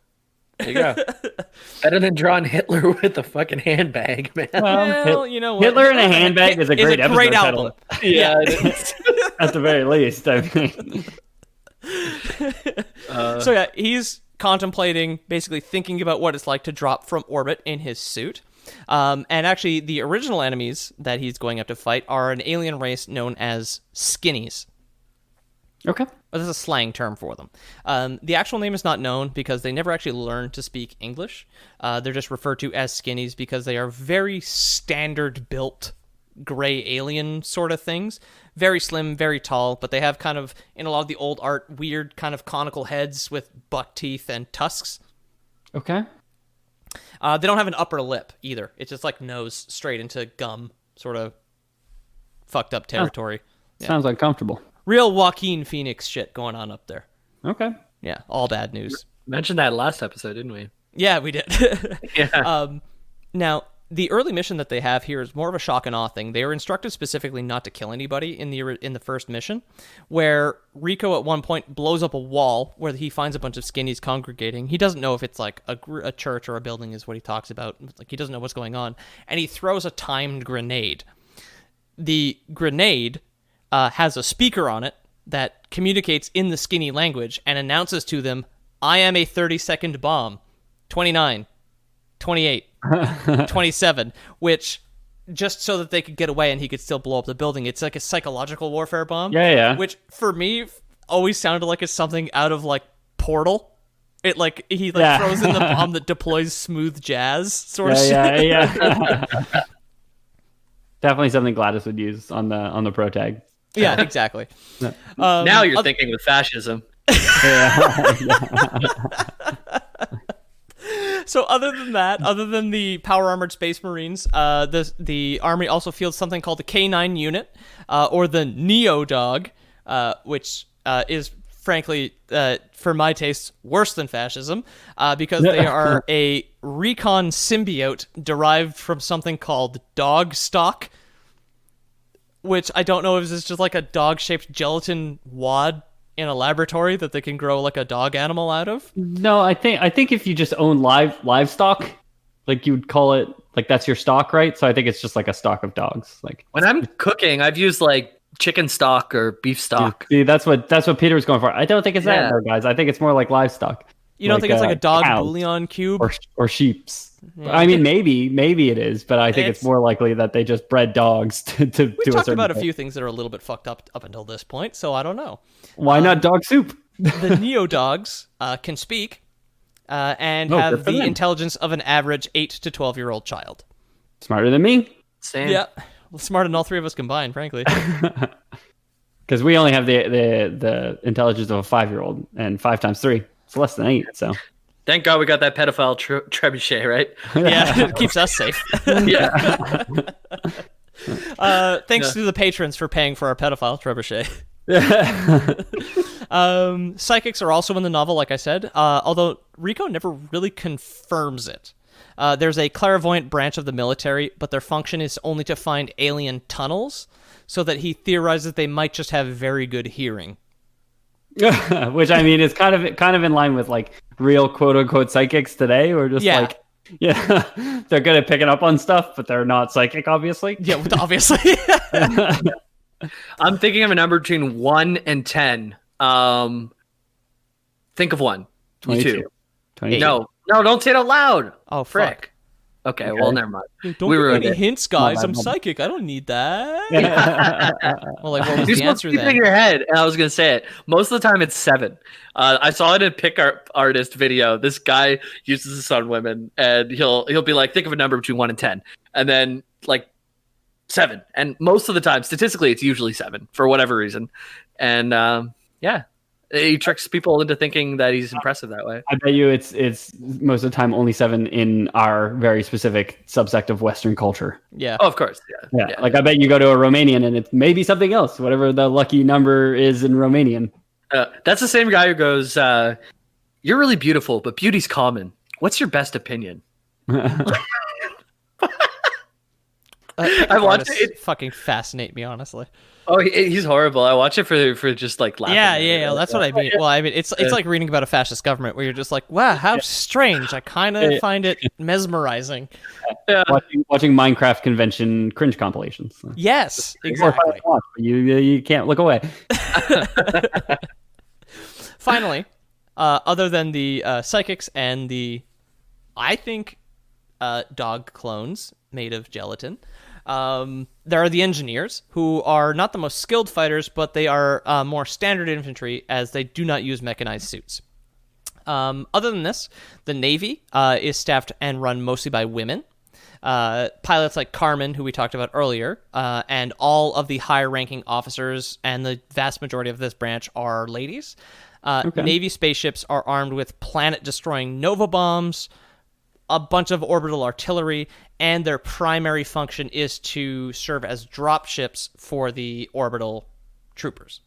There you go. Better than drawing Hitler with a fucking handbag, man. Well, you know what? Hitler in a handbag is a great album. Yeah, it is. At the very least, I mean. So yeah, he's contemplating, basically thinking about what it's like to drop from orbit in his suit. And actually, the original enemies that he's going up to fight are an alien race known as skinnies. Okay. That's a slang term for them. The actual name is not known because they never actually learned to speak English. They're just referred to as skinnies because they are very standard built gray alien sort of things. Very slim, very tall, but they have kind of, in a lot of the old art, weird kind of conical heads with buck teeth and tusks. Okay. They don't have an upper lip either. It's just like nose straight into gum, sort of fucked up territory. Sounds uncomfortable. Real Joaquin Phoenix shit going on up there. Okay. Yeah, all bad news. Mentioned that last episode, didn't we? Yeah, we did. Yeah. Now, the early mission that they have here is more of a shock and awe thing. They were instructed specifically not to kill anybody in the first mission, where Rico at one point blows up a wall where he finds a bunch of skinnies congregating. He doesn't know if it's like a church or a building is what he talks about. Like he doesn't know what's going on. And he throws a timed grenade. The grenade has a speaker on it that communicates in the skinny language and announces to them, "I am a 30-second bomb. 29, 28, 27," which just so that they could get away and he could still blow up the building. It's like a psychological warfare bomb. Yeah. Which for me always sounded like it's something out of like Portal. It like he throws in the bomb that deploys smooth jazz sort of shit. Yeah. Definitely something Gladys would use on the pro tag. Yeah, exactly. Now you're thinking with fascism. So other than that, other than the power armored space marines, the army also fields something called the K9 unit, or the Neo Dog, which is frankly, for my taste, worse than fascism, because they are a recon symbiote derived from something called dog stock, which I don't know if it's just like a dog-shaped gelatin wad in a laboratory that they can grow like a dog animal out of. No, I think if you just own livestock, like you would call it, like that's your stock, right? So I think it's just like a stock of dogs. Like when I'm cooking, I've used like chicken stock or beef stock. See, that's what Peter was going for. I don't think it's that though, guys. I think it's more like livestock. You don't think it's like a dog bouillon cube or sheep's? Yeah. I mean, maybe it is, but I think it's more likely that they just bred dogs to We've talked about a few things that are a little bit fucked up until this point, so I don't know. Why not dog soup? The Neo Dogs can speak and have the intelligence of an average 8 to 12-year-old child. Smarter than me. Same. Yeah, well, smarter than all three of us combined, frankly. Because we only have the intelligence of a 5-year-old, and 5 times 3, it's less than 8. So. Thank God we got that pedophile trebuchet, right? Yeah, it keeps us safe. Yeah. Thanks to the patrons for paying for our pedophile trebuchet. Psychics are also in the novel, like I said, although Rico never really confirms it. There's a clairvoyant branch of the military, but their function is only to find alien tunnels, so that he theorizes they might just have very good hearing. Which I mean is kind of in line with like real quote unquote psychics today, or just like they're good at picking up on stuff, but they're not psychic, obviously. Yeah, obviously. I'm thinking of a number between 1 and 10. Think of one. 22. 22. No, don't say it out loud. Oh, frick. Okay, well, never mind. Don't give me any hints, guys. I'm psychic. I don't need that. Well, like, what was the answer then? In your head, and I was going to say it. Most of the time, it's 7. I saw it in a pick artist video. This guy uses this on women, and he'll be like, think of a number between 1 and 10. And then, like, 7. And most of the time, statistically, it's usually 7 for whatever reason. And, yeah, He tricks people into thinking that he's impressive that way. I bet you it's most of the time only 7 in our very specific subsect of Western culture. Yeah. Oh, of course. Yeah. Like I bet you go to a Romanian and it's maybe something else, whatever the lucky number is in Romanian. That's the same guy who goes, "You're really beautiful, but beauty's common. What's your best opinion?" I watched it. Fucking fascinate me, honestly. Oh, he's horrible. I watch it for just like laughing. Yeah. That's what I mean. Well, I mean, it's like reading about a fascist government where you're just like, wow, how strange. I kind of find it mesmerizing. Yeah. Watching Minecraft convention cringe compilations. Yes, exactly. You can't look away. Finally, other than the psychics and the, I think, dog clones made of gelatin, there are the engineers, who are not the most skilled fighters, but they are more standard infantry, as they do not use mechanized suits. Other than this, the Navy is staffed and run mostly by women. Pilots like Carmen, who we talked about earlier, and all of the higher-ranking officers and the vast majority of this branch are ladies. Navy spaceships are armed with planet-destroying Nova bombs, a bunch of orbital artillery, and their primary function is to serve as drop ships for the orbital troopers.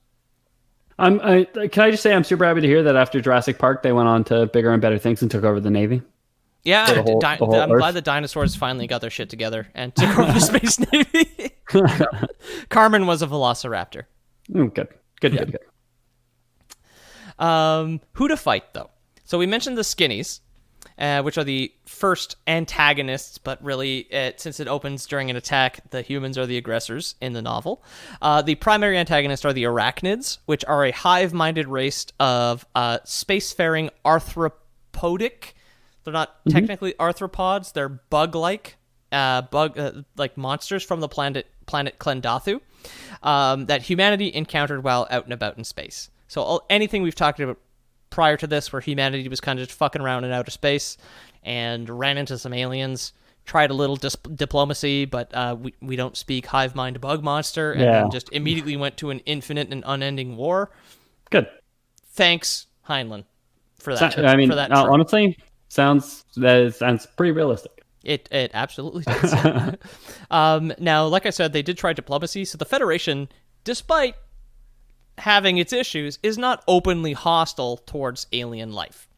Can I just say I'm super happy to hear that after Jurassic Park, they went on to bigger and better things and took over the Navy. Yeah, the whole I'm Earth. glad the dinosaurs finally got their shit together and took over the Space Navy. Carmen was a velociraptor. Good. Who to fight, though? So we mentioned the skinnies, which are the first antagonists, but really, since it opens during an attack, the humans are the aggressors in the novel. The primary antagonists are the arachnids, which are a hive-minded race of spacefaring arthropodic. They're not technically arthropods; they're bug-like, like monsters from the planet Klendathu, that humanity encountered while out and about in space. So anything we've talked about prior to this, where humanity was kind of just fucking around in outer space and ran into some aliens, tried a little diplomacy, but we don't speak hive mind bug monster, and then just immediately went to an infinite and unending war. Good. Thanks, Heinlein, for that. Honestly, sounds pretty realistic. It absolutely does. Now, like I said, they did try diplomacy, so the Federation, despite having its issues, is not openly hostile towards alien life.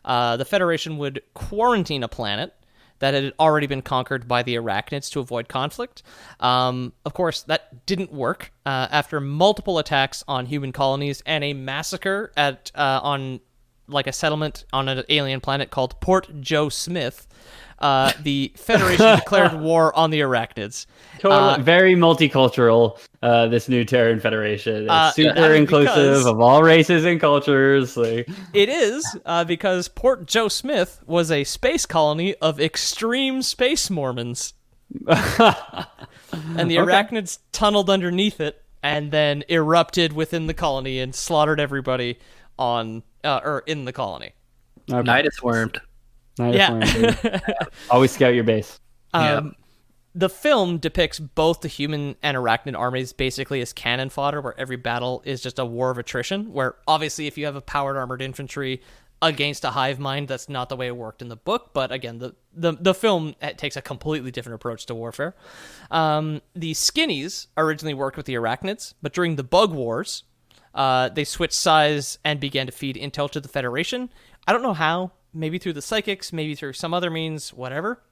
The Federation would quarantine a planet that had already been conquered by the arachnids to avoid conflict. Of course, that didn't work. After multiple attacks on human colonies and a massacre on a settlement on an alien planet called Port Joe Smith, the Federation declared war on the arachnids. Very multicultural, this new Terran Federation. It's super inclusive of all races and cultures. It is, because Port Joe Smith was a space colony of extreme space Mormons. And the arachnids tunneled underneath it and then erupted within the colony and slaughtered everybody in the colony. Nidus wormed. Always scout your base. The film depicts both the human and arachnid armies basically as cannon fodder, where every battle is just a war of attrition, where obviously if you have a powered armored infantry against a hive mind, that's not the way it worked in the book, but again, the film takes a completely different approach to warfare. The skinnies originally worked with the arachnids, but during the bug wars, they switched sides and began to feed intel to the Federation. I don't know how. Maybe through the psychics, maybe through some other means, whatever.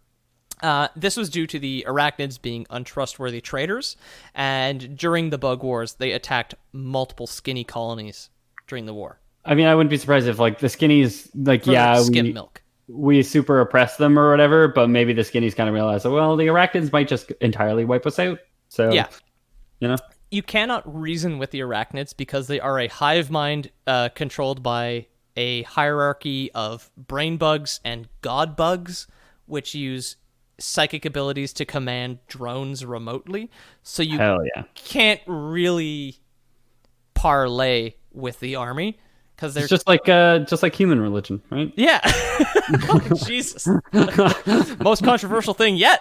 This was due to the arachnids being untrustworthy traitors, and during the bug wars, they attacked multiple skinny colonies during the war. I mean, I wouldn't be surprised if, the skinnies, skim milk. We super oppress them or whatever, but maybe the skinnies kind of realize, the arachnids might just entirely wipe us out. So, You cannot reason with the arachnids because they are a hive mind controlled by a hierarchy of brain bugs and god bugs, which use psychic abilities to command drones remotely. So you can't really parlay with the army because they're just like human religion, right? Yeah. Oh, Jesus. Most controversial thing yet.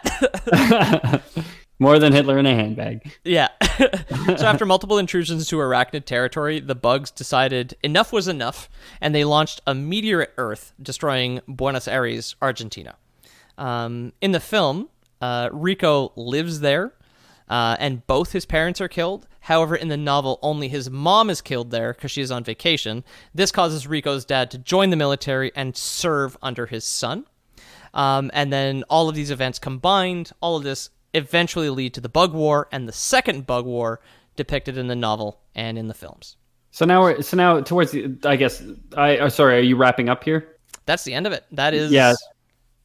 More than Hitler in a handbag. Yeah. So after multiple intrusions to arachnid territory, the bugs decided enough was enough, and they launched a meteor at Earth, destroying Buenos Aires, Argentina. In the film, Rico lives there, and both his parents are killed. However, in the novel, only his mom is killed there because she is on vacation. This causes Rico's dad to join the military and serve under his son. And then all of these events combined, all of this eventually lead to the Bug War and the second Bug War depicted in the novel and in the films. So now towards the, I guess, sorry, are you wrapping up here? That's the end of it. That is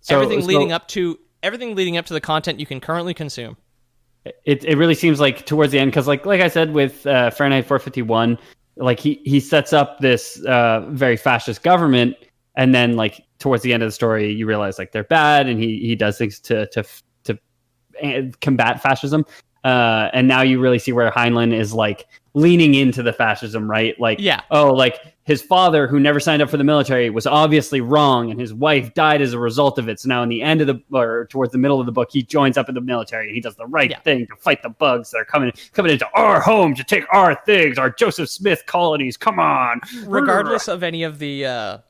everything leading up to the content you can currently consume. It really seems like towards the end, because like I said with Fahrenheit 451, like he sets up this very fascist government, and then like towards the end of the story, you realize like they're bad, and he does things to combat fascism. And now you really see where Heinlein is like leaning into the fascism, right? Like, like his father, who never signed up for the military, was obviously wrong, and his wife died as a result of it. So now in the end of towards the middle of the book, he joins up in the military, and he does the right thing to fight the bugs that are coming into our home to take our things, our Joseph Smith colonies. Come on. Regardless of any of the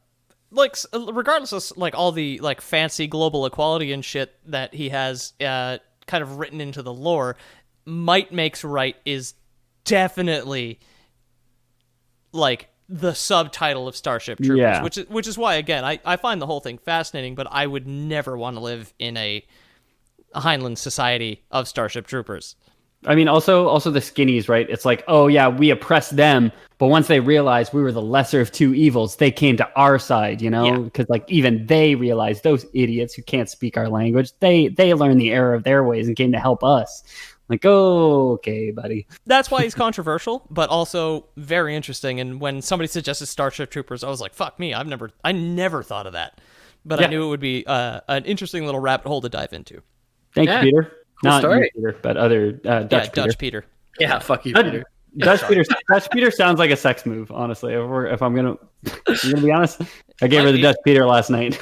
regardless of like all the like fancy global equality and shit that he has kind of written into the lore, might makes right is definitely like the subtitle of Starship Troopers, which is why, again, I find the whole thing fascinating, but I would never want to live in a Heinlein society of Starship Troopers. I mean, also the skinnies, right? It's like, oh yeah, we oppressed them, but once they realized we were the lesser of two evils, they came to our side, you know? Because like even they realized, those idiots who can't speak our language, they learned the error of their ways and came to help us. Like, oh, okay, buddy. That's why he's controversial, but also very interesting. And when somebody suggested Starship Troopers, I was like, fuck me, I never thought of that. But I knew it would be an interesting little rabbit hole to dive into. Thank you, Peter. Cool Not story. you, Peter, but other Dutch Peter. Yeah, fuck you, Peter. Dutch Peter sounds like a sex move, honestly. If I'm gonna be honest, I gave her the Dutch Peter last night.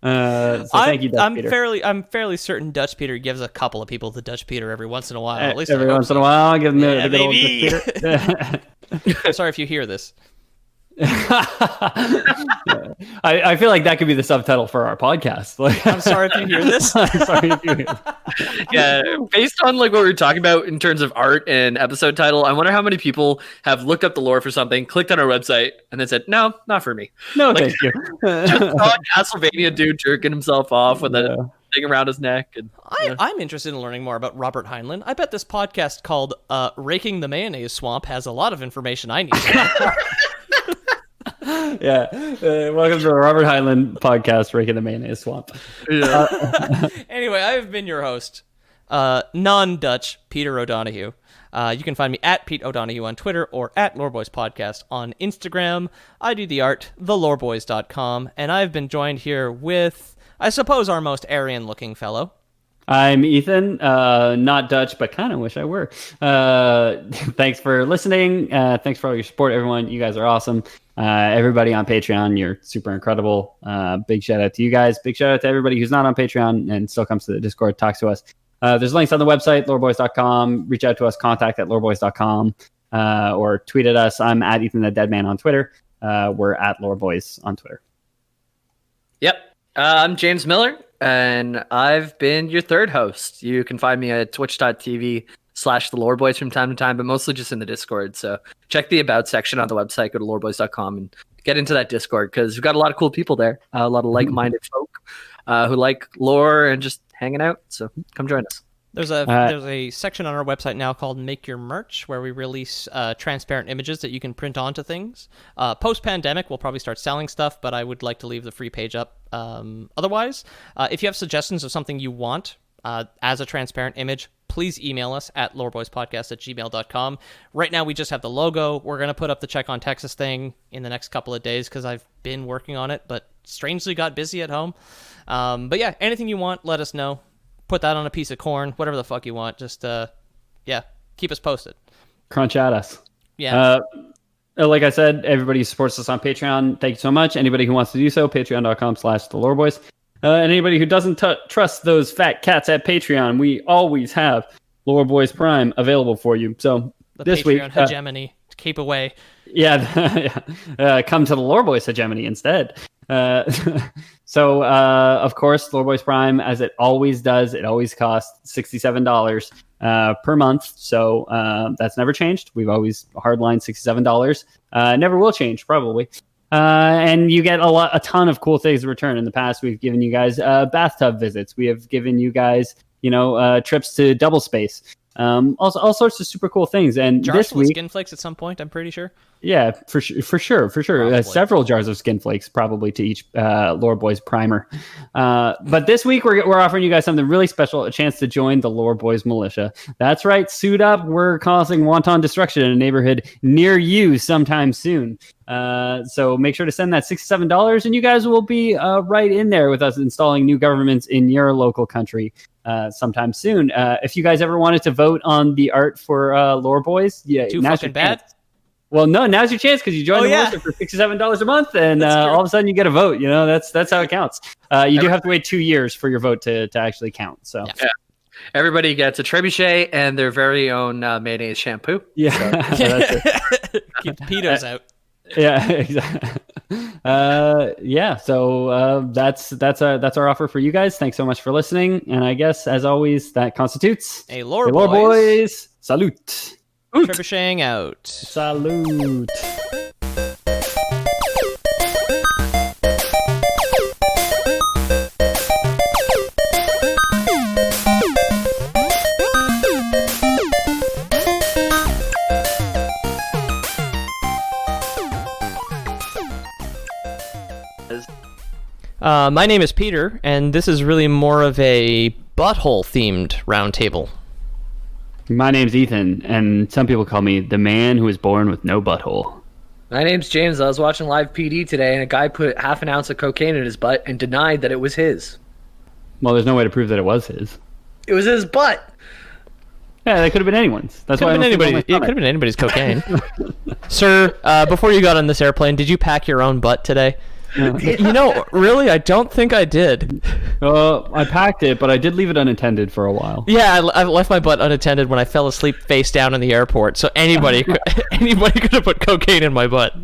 Thank you, Dutch Peter. I'm fairly certain Dutch Peter gives a couple of people the Dutch Peter every once in a while. At least every once in a while, I'll give them the good old Dutch Peter. I'm sorry if you hear this. I feel like that could be the subtitle for our podcast. Like, I'm sorry if you hear this. I'm sorry if you hear this. Yeah, based on like what we were talking about in terms of art and episode title, I wonder how many people have looked up the lore for something, clicked on our website, and then said, "No, not for me." No, like, thank you. Just saw a Castlevania dude jerking himself off with a thing around his neck. And I'm interested in learning more about Robert Heinlein. I bet this podcast called "Raking the Mayonnaise Swamp" has a lot of information I need to know. Welcome to the Robert Heinlein podcast, Raking the Mayonnaise Swamp. Anyway, I've been your host, non-Dutch Peter O'Donohue. You can find me at Pete O'Donohue on Twitter or at Loreboys Podcast on Instagram. I do the art, theloreboys.com, and I've been joined here with, I suppose, our most Aryan-looking fellow. I'm Ethan, not Dutch, but kind of wish I were. Thanks for listening. Thanks for all your support, everyone. You guys are awesome. Everybody on Patreon, you're super incredible. Big shout out to you guys. Big shout out to everybody who's not on Patreon and still comes to the Discord, talks to us. There's links on the website, loreboys.com. Reach out to us, contact@loreboys.com, or tweet at us. I'm at Ethan the Dead Man on Twitter. We're at loreboys on Twitter. Yep. I'm James Miller, and I've been your third host. You can find me at twitch.tv/theloreboys from time to time, but mostly just in the Discord. So check the About section on the website, go to loreboys.com, and get into that Discord, because we've got a lot of cool people there, a lot of like-minded folk who like lore and just hanging out. So come join us. There's a section on our website now called Make Your Merch, where we release transparent images that you can print onto things. Post-pandemic, we'll probably start selling stuff, but I would like to leave the free page up. Otherwise, if you have suggestions of something you want as a transparent image, please email us at loreboyspodcast@gmail.com. Right now, we just have the logo. We're going to put up the Check on Texas thing in the next couple of days because I've been working on it, but strangely got busy at home. But yeah, anything you want, let us know. Put that on a piece of corn, whatever the fuck you want. Just, keep us posted. Crunch at us. Yeah. Like I said, everybody who supports us on Patreon, thank you so much. Anybody who wants to do so, patreon.com/theloreboys. And anybody who doesn't trust those fat cats at Patreon, we always have Lore Boys Prime available for you. So The this Patreon week, hegemony. Keep away. yeah, come to the Lore Boys hegemony instead. So, of course, Lore Boys Prime, as it always does, it always costs $67 per month. So that's never changed. We've always hardlined $67. Never will change, probably. And you get a ton of cool things in return. In the past, we've given you guys bathtub visits. We have given you guys, trips to double space. Also all sorts of super cool things. And Jars this full of week, skin flakes at some point, I'm pretty sure. yeah, for sure. Several jars of skin flakes probably to each Lore Boys primer. But this week we're offering you guys something really special, a chance to join the Lore Boys militia. That's right, suit up. We're causing wanton destruction in a neighborhood near you sometime soon. So make sure to send that $67 and you guys will be right in there with us installing new governments in your local country sometime soon. If you guys ever wanted to vote on the art for Lore Boys, yeah, Too fucking bad. Well, no, now's your chance because you join the militia for $67 a month, and all of a sudden you get a vote. That's how it counts. You do have to wait 2 years for your vote to actually count. So yeah. Everybody gets a trebuchet and their very own mayonnaise shampoo. Yeah, Keep the pedos out. Yeah, exactly. Yeah. So that's our offer for you guys. Thanks so much for listening, and I guess as always, that constitutes A Lore Boys salute. Trebucheting out. Salute. My name is Peter, and this is really more of a butthole-themed roundtable. My name's Ethan, and some people call me the man who was born with no butthole. My name's James. I was watching live PD today, and a guy put half an ounce of cocaine in his butt and denied that it was his. Well, there's no way to prove that it was his. It was his butt. Yeah, that could have been anyone's. That's why it could have been anybody's cocaine. Sir, before you got on this airplane, did you pack your own butt today? Really, I don't think I did. I packed it, but I did leave it unattended for a while. Yeah, I left my butt unattended when I fell asleep face down in the airport. So anybody could have put cocaine in my butt.